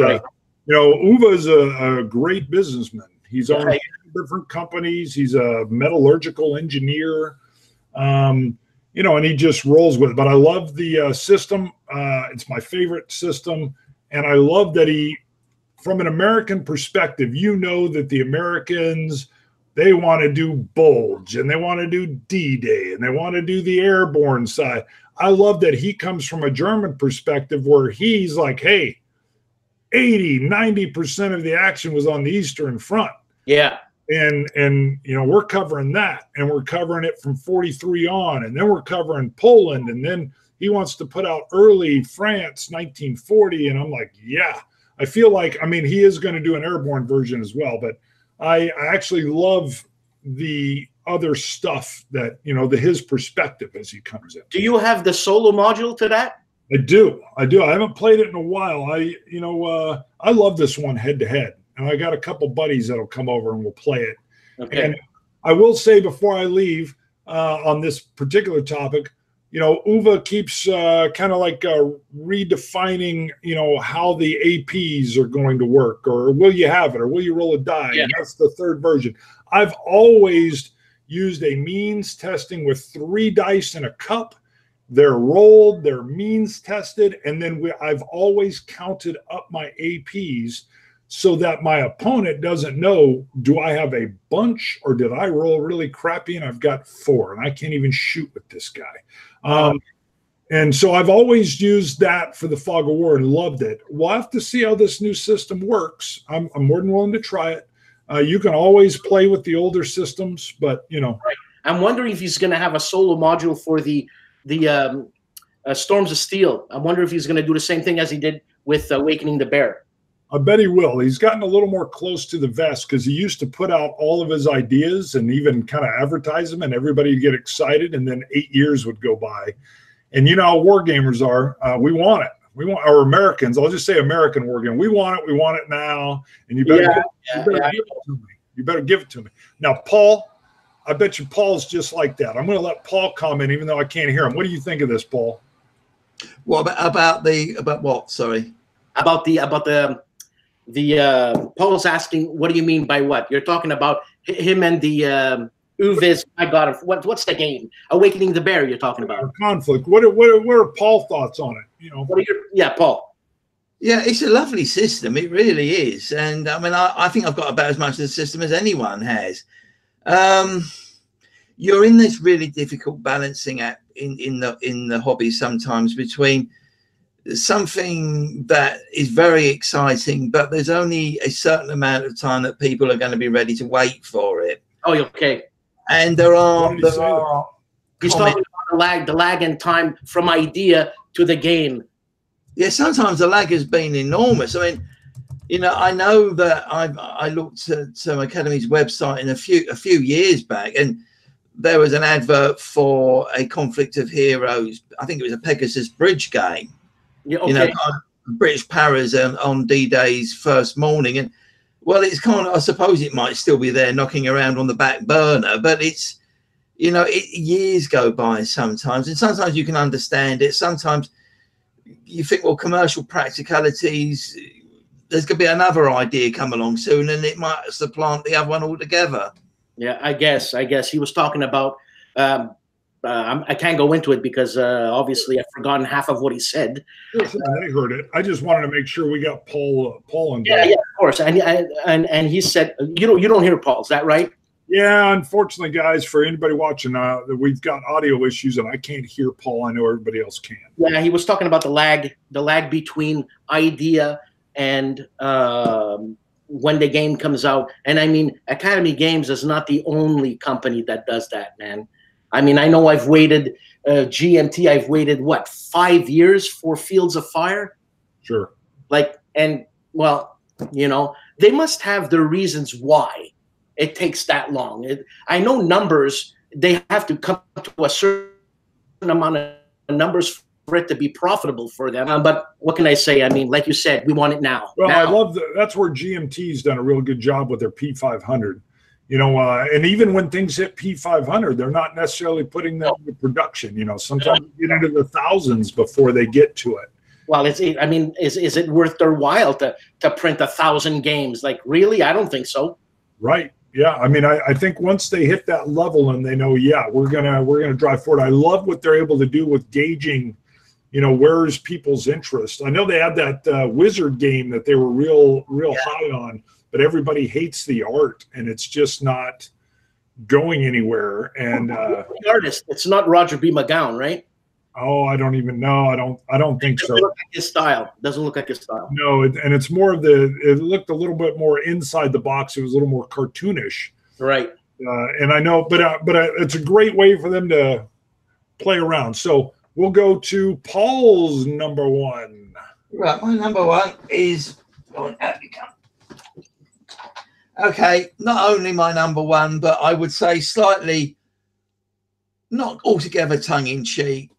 you know, Uwe is a great businessman. He's owned different companies. He's a metallurgical engineer, you know, and he just rolls with it. But I love the system. It's my favorite system. And I love that from an American perspective, you know that the Americans, they want to do Bulge, and they want to do D-Day, and they want to do the airborne side. I love that he comes from a German perspective where he's like, hey, 80-90% of the action was on the Eastern Front. Yeah. And you know, we're covering that, and we're covering it from 43 on, and then we're covering Poland, and then he wants to put out early France 1940, and I'm like, yeah. I feel like, I mean, he is going to do an airborne version as well, but I actually love the other stuff that, you know, his perspective as he comes in. Do you have the solo module to that? I do. I haven't played it in a while. I love this one head to head, and I got a couple buddies that'll come over and we'll play it. Okay. And I will say before I leave on this particular topic, you know, UVA keeps kind of like redefining, you know, how the APs are going to work, or will you have it, or will you roll a die? Yeah. And that's the third version. I've always used a means testing with 3 dice in a cup. They're rolled, they're means tested, and then I've always counted up my APs so that my opponent doesn't know, do I have a bunch or did I roll really crappy and I've got 4 and I can't even shoot with this guy. And so I've always used that for the Fog of War and loved it. We'll have to see how this new system works. I'm more than willing to try it. You can always play with the older systems, but, you know. Right. I'm wondering if he's going to have a solo module for the Storms of Steel. I wonder if he's going to do the same thing as he did with Awakening the Bear. I bet he will. He's gotten a little more close to the vest because he used to put out all of his ideas and even kind of advertise them, and everybody would get excited, and then 8 years would go by. And you know how war gamers are. We want it. We want our Americans. I'll just say American war game. We want it. We want it now. And you better, give it to me. You better give it to me. Now, Paul, I bet you Paul's just like that. I'm going to let Paul comment, even though I can't hear him. What do you think of this, Paul? What about what? Sorry. About the Paul's asking, what do you mean by what? You're talking about him and the Uvis. I got it. What's the game? Awakening the Bear. You're talking about conflict. What are Paul's thoughts on it? You know. Paul. Yeah, it's a lovely system. It really is, and I mean, I think I've got about as much of the system as anyone has. You're in this really difficult balancing act in the hobby sometimes between something that is very exciting, but there's only a certain amount of time that people are going to be ready to wait for it. Oh, okay. And there are he's talking about the lag in time from idea to the game. Yeah, sometimes the lag has been enormous. I mean, you know, I know that I looked at Academy's website in a few years back, and there was an advert for a Conflict of Heroes. I think it was a Pegasus Bridge game. Yeah, okay. You know, British paras on D-Day's first morning, and well, it's kind of, I suppose it might still be there knocking around on the back burner, but it's, you know, years go by sometimes, and sometimes you can understand it. Sometimes you think, well, commercial practicalities, there's going to be another idea come along soon, and it might supplant the other one altogether. Yeah, I guess he was talking about. I can't go into it because obviously I've forgotten half of what he said. I heard it. I just wanted to make sure we got Paul involved. Yeah, of course. And he said, you don't hear Paul. Is that right? Yeah, unfortunately, guys, for anybody watching, we've got audio issues and I can't hear Paul. I know everybody else can. Yeah, he was talking about the lag between idea and when the game comes out. And I mean, Academy Games is not the only company that does that, man. I mean, I know I've waited, GMT, I've waited, what, 5 years for Fields of Fire? Sure. Well, you know, they must have their reasons why it takes that long. I know numbers, they have to come to a certain amount of numbers for it to be profitable for them. But what can I say? I mean, like you said, we want it now. Well, I love that's where GMT's done a real good job with their P500. You know, and even when things hit P500, they're not necessarily putting them into production. You know, sometimes you get into the thousands before they get to it. Well, is it worth their while to print 1,000 games? Like, really? I don't think so. Right. Yeah. I mean, I think once they hit that level and they know, yeah, we're gonna drive forward. I love what they're able to do with gauging, you know, where's people's interest. I know they had that Wizard game that they were real high on, but everybody hates the art and it's just not going anywhere. And the artist, it's not Roger B. McGowan, right? Oh, I don't even know. I don't think so. Doesn't look like his style. Doesn't look like his style. No, and it's more of it looked a little bit more inside the box. It was a little more cartoonish. Right. And I know, but it's a great way for them to play around. So we'll go to Paul's number one. Right, my number one is okay, not only my number one, but I would say slightly, not altogether tongue-in-cheek,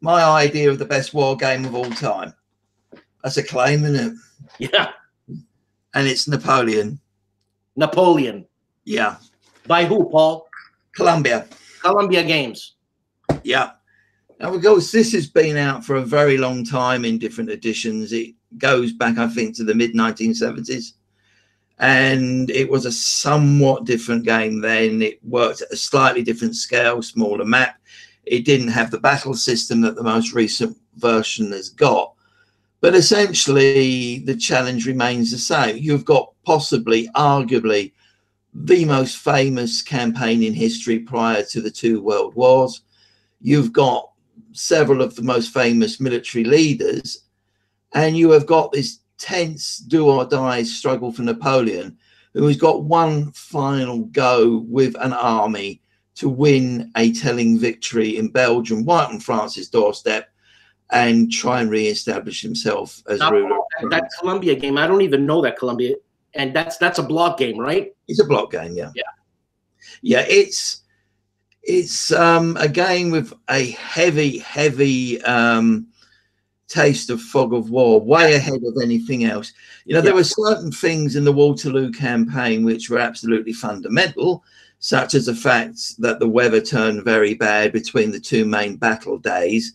my idea of the best war game of all time. That's a claim, isn't it? Yeah. And it's Napoleon. Napoleon. Yeah. By who, Paul? Columbia. Columbia Games. Yeah. Now, of course, this has been out for a very long time in different editions. It goes back, I think, to the mid-1970s. And it was a somewhat different game then. It worked at a slightly different scale, smaller map. It didn't have the battle system that the most recent version has got. But essentially, the challenge remains the same. You've got possibly, arguably, the most famous campaign in history prior to the 2 world wars. You've got several of the most famous military leaders, and you have got this tense do-or-die struggle for Napoleon, who has got one final go with an army to win a telling victory in Belgium, right on France's doorstep, and try and re-establish himself as ruler. That Columbia game, I don't even know that Columbia, and that's a block game, right? It's a block game, yeah. Yeah. It's a game with a heavy taste of fog of war, way ahead of anything else. You know, there were certain things in the Waterloo campaign which were absolutely fundamental, such as the fact that the weather turned very bad between the 2 main battle days,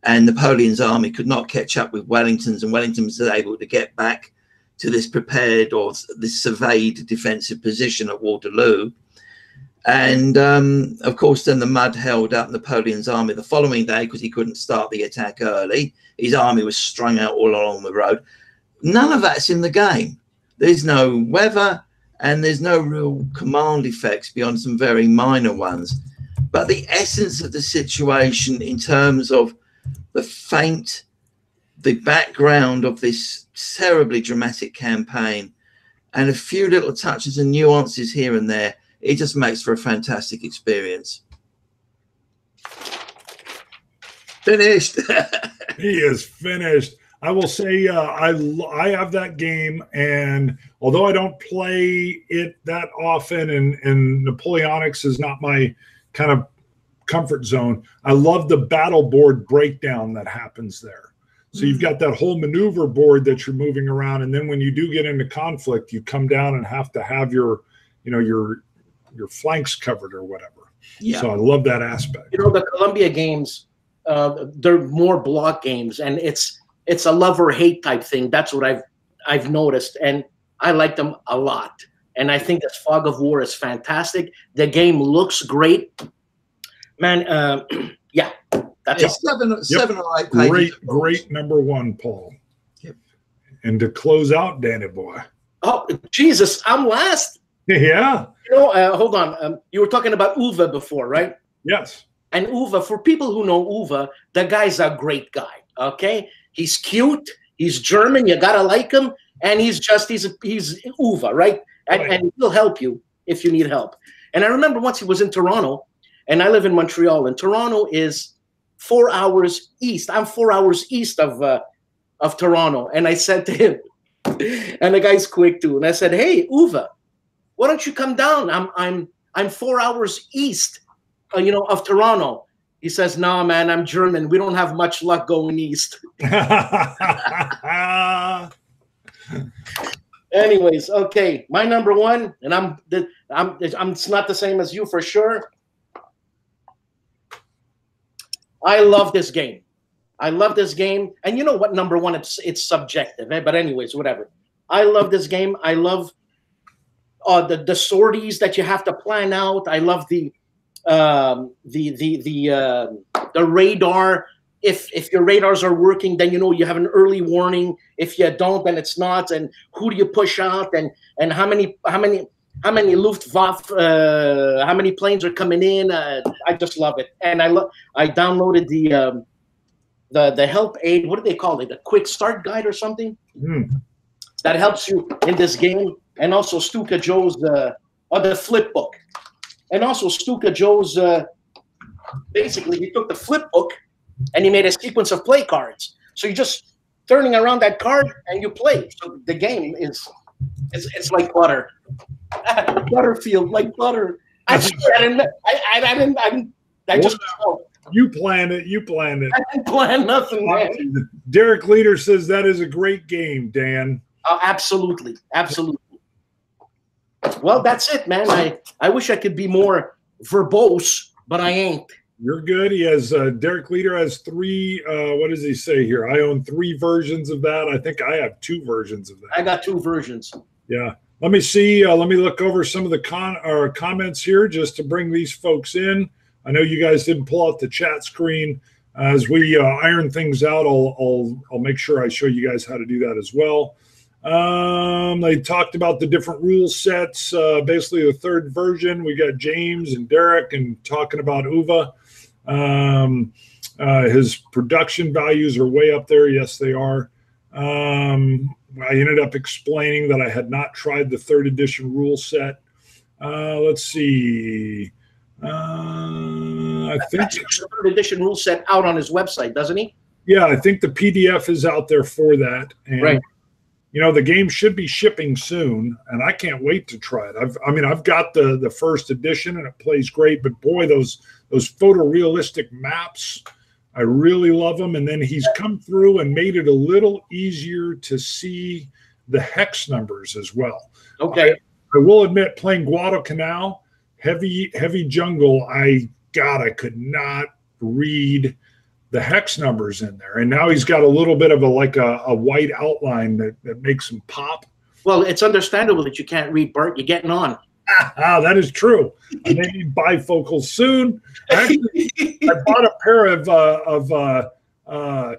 and Napoleon's army could not catch up with Wellington's, and Wellington was able to get back to this prepared or this surveyed defensive position at Waterloo. And of course, then the mud held up Napoleon's army the following day because he couldn't start the attack early. His army was strung out all along the road. None of that's in the game. There's no weather and there's no real command effects beyond some very minor ones. But the essence of the situation in terms of the background of this terribly dramatic campaign and a few little touches and nuances here and there, it just makes for a fantastic experience. Finished. He is finished. I will say I have that game, and although I don't play it that often, and Napoleonics is not my kind of comfort zone, I love the battle board breakdown that happens there. So you've got that whole maneuver board that you're moving around, and then when you do get into conflict, you come down and have to have your flanks covered or whatever. Yeah. So I love that aspect. You know, the Columbia games, they're more block games, and it's a love or hate type thing. That's what I've noticed, and I like them a lot. And I think this Fog of War is fantastic. The game looks great, man. Yeah, that's it. Seven or 8 pages. Great number 1, Paul. Yep. And to close out, Danny boy. Oh Jesus, I'm last. Yeah. You know, hold on. You were talking about Uwe before, right? Yes. And Uwe, for people who know Uwe, the guy's a great guy. Okay, he's cute. He's German. You gotta like him. And he's Uwe, right? And he'll help you if you need help. And I remember once he was in Toronto, and I live in Montreal, and Toronto is 4 hours east. I'm 4 hours east of Toronto. And I said to him, and the guy's quick too. And I said, "Hey, Uwe, why don't you come down? I'm 4 hours east, of Toronto." He says, "No, man, I'm German. We don't have much luck going east." Anyways, okay, my number 1, and it's not the same as you for sure. I love this game. I love this game, and you know what? Number 1, it's subjective, but anyways, whatever. I love this game. I love the sorties that you have to plan out. I love the radar. If your radars are working, then you have an early warning. If you don't, then it's not. And who do you push out? And how many Luftwaffe? How many planes are coming in? I just love it. And I downloaded the help aid. What do they call it? The quick start guide or something that helps you in this game. And also Stuka Joe's the flip book. And also Stuka Joe's basically he took the flip book and he made a sequence of play cards. So you're just turning around that card and you play. So the game it's like butter. Butterfield, like butter. I just You planned it. I didn't plan nothing, man. Derek Leader says that is a great game, Dan. Absolutely. Well, that's it, man. I wish I could be more verbose, but I ain't. You're good. He has Derek Leader has 3. What does he say here? I own 3 versions of that. I think I have 2 versions of that. I got 2 versions. Yeah. Let me see. Let me look over some of the comments here just to bring these folks in. I know you guys didn't pull out the chat screen. As we iron things out, I'll make sure I show you guys how to do that as well. They talked about the different rule sets. Basically, the 3rd version. We got James and Derek and talking about Uva. His production values are way up there. Yes, they are. I ended up explaining that I had not tried the 3rd edition rule set. Let's see. I think the 3rd edition rule set out on his website, doesn't he? Yeah, I think the PDF is out there for that. And, right. You know, the game should be shipping soon, and I can't wait to try it. I've got the 1st edition, and it plays great. But boy, those photorealistic maps, I really love them. And then he's come through and made it a little easier to see the hex numbers as well. Okay. I will admit, playing Guadalcanal, heavy jungle, I could not read the hex numbers in there. And now he's got a little bit of a white outline that makes him pop. Well, it's understandable that you can't read, Bart. You're getting on. That is true. I may need bifocals soon. Actually, I bought a pair of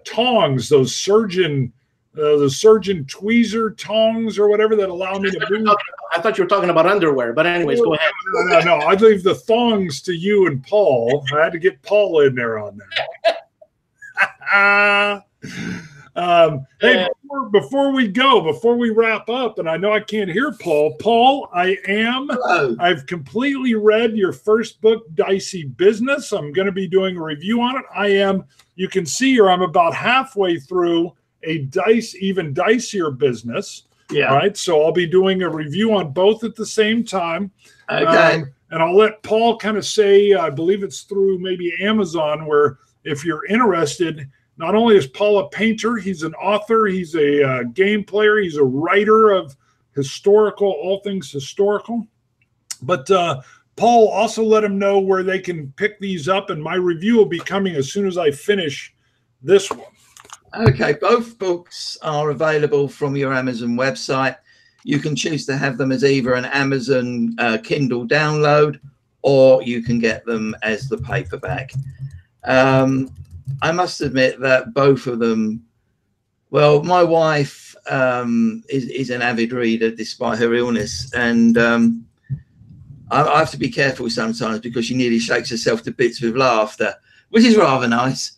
tongs, those surgeon tweezer tongs or whatever that allow me to move. I thought you were talking about underwear, but anyways, go ahead. No. I'd leave the thongs to you and Paul. I had to get Paul in there on that. Hey, before we wrap up, and I know I can't hear Paul. Paul, I've completely read your first book, Dicey Business. I'm going to be doing a review on it. You can see here, I'm about halfway through a even dicier business. Yeah. All right. So I'll be doing a review on both at the same time. Okay. And I'll let Paul kind of say, I believe it's through maybe Amazon, where if you're interested, not only is Paul a painter, he's an author, he's a game player, he's a writer of all things historical. But Paul, also let him know where they can pick these up, and my review will be coming as soon as I finish this one. Okay, both books are available from your Amazon website. You can choose to have them as either an Amazon Kindle download, or you can get them as the paperback. I must admit that both of them, well, my wife is an avid reader despite her illness, and I have to be careful sometimes because she nearly shakes herself to bits with laughter, which is rather nice.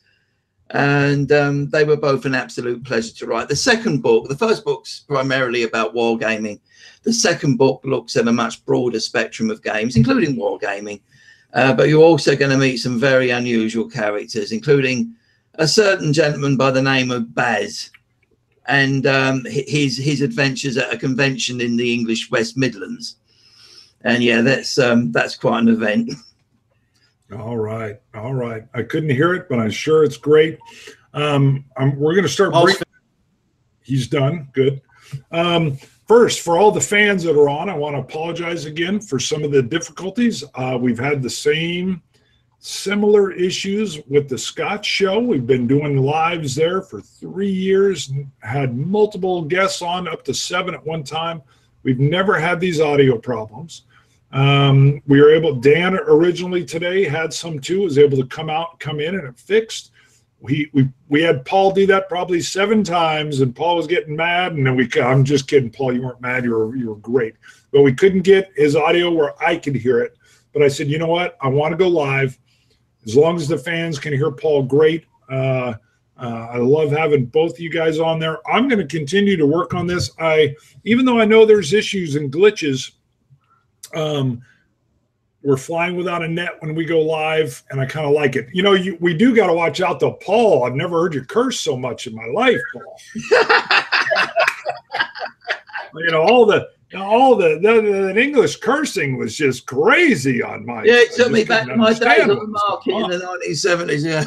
And they were both an absolute pleasure to write. The first book's primarily about wargaming. The second book looks at a much broader spectrum of games, including wargaming. But you're also going to meet some very unusual characters, including a certain gentleman by the name of Baz, and his adventures at a convention in the English West Midlands. And yeah, that's quite an event. All right. I couldn't hear it, but I'm sure it's great. We're going to start. He's done. Good. First, for all the fans that are on, I want to apologize again for some of the difficulties. We've had the similar issues with the Scotch show. We've been doing lives there for 3 years, and had multiple guests on, up to 7 at one time. We've never had these audio problems. We were able, Dan originally today had some too, was able to come in, and it fixed. We had Paul do that probably 7 times, and Paul was getting mad, and then I'm just kidding, Paul, you weren't mad, you were great. But we couldn't get his audio where I could hear it. But I said, you know what? I want to go live. As long as the fans can hear Paul, great. I love having both of you guys on there. I'm going to continue to work on this. Even though I know there's issues and glitches, we're flying without a net when we go live, and I kind of like it. You know, we do got to watch out though, Paul. I've never heard you curse so much in my life, Paul. You know, all the English cursing was just crazy on my. Yeah, it took me back to my days on the market in the 1970s. Yeah.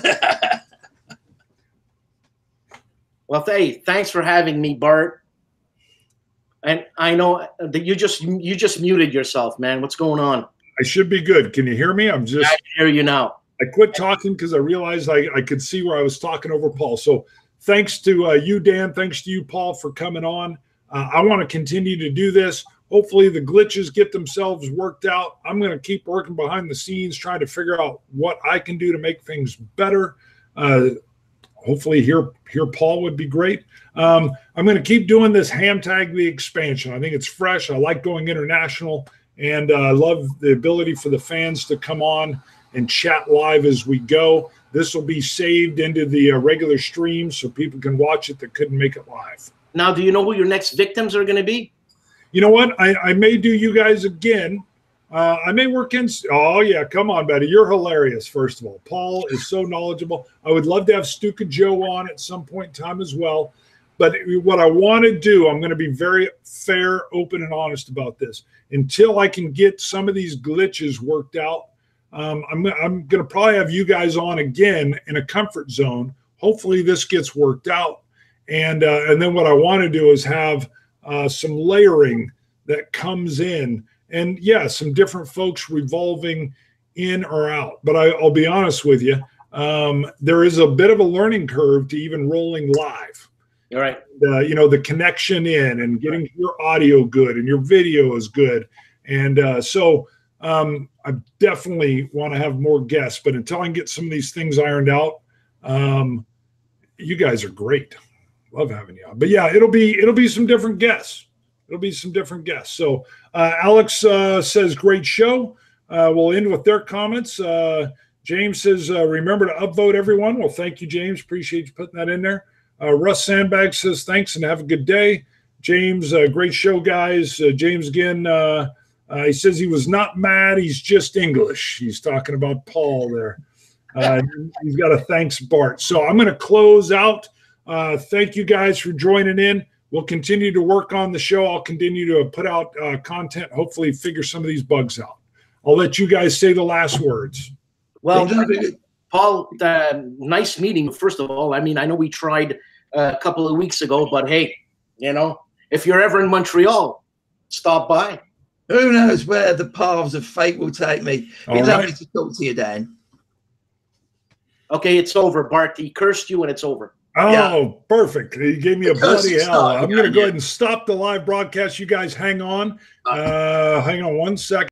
Well, hey, thanks for having me, Bart. And I know that you just muted yourself, man. What's going on? I should be good. Can you hear me? I can hear you now. I quit talking because I realized I could see where I was talking over Paul. So thanks to you, Dan. Thanks to you, Paul, for coming on. I want to continue to do this. Hopefully the glitches get themselves worked out. I'm going to keep working behind the scenes, trying to figure out what I can do to make things better. Hopefully hear Paul would be great. I'm going to keep doing this HAMTAG, the expansion. I think it's fresh. I like going international, and I love the ability for the fans to come on and chat live as we go. This will be saved into the regular stream so people can watch it that couldn't make it live. Now, do you know who your next victims are going to be? You know what? I may do you guys again. I may work in. Oh, yeah. Come on, buddy. You're hilarious, first of all. Paul is so knowledgeable. I would love to have Stuka Joe on at some point in time as well. But what I want to do, I'm going to be very fair, open, and honest about this. Until I can get some of these glitches worked out, I'm going to probably have you guys on again in a comfort zone. Hopefully this gets worked out. And then what I want to do is have some layering that comes in. And, yeah, some different folks revolving in or out. But I'll be honest with you, there is a bit of a learning curve to even rolling live. All right. You know, the connection in and getting your audio good and your video is good. And so I definitely want to have more guests. But until I can get some of these things ironed out, you guys are great. Love having you on. But, yeah, it'll be some different guests. It'll be some different guests. So Alex says, great show. We'll end with their comments. James says, remember to upvote everyone. Well, thank you, James. Appreciate you putting that in there. Russ Sandbag says, thanks and have a good day. James, great show, guys. James again, he says he was not mad. He's just English. He's talking about Paul there. He's got a thanks, Bart. So I'm going to close out. Thank you guys for joining in. We'll continue to work on the show. I'll continue to put out content, hopefully figure some of these bugs out. I'll let you guys say the last words. Well, Paul, nice meeting you, first of all. I mean, I know we tried a couple of weeks ago, but hey, you know, if you're ever in Montreal, stop by. Who knows where the paths of fate will take me. It's lovely to talk to you, Dan. Okay, it's over, Bart. He cursed you and it's over. Oh, yeah. Perfect. He gave me a bloody hell. I'm going to go ahead and stop the live broadcast. You guys hang on. Hang on 1 second.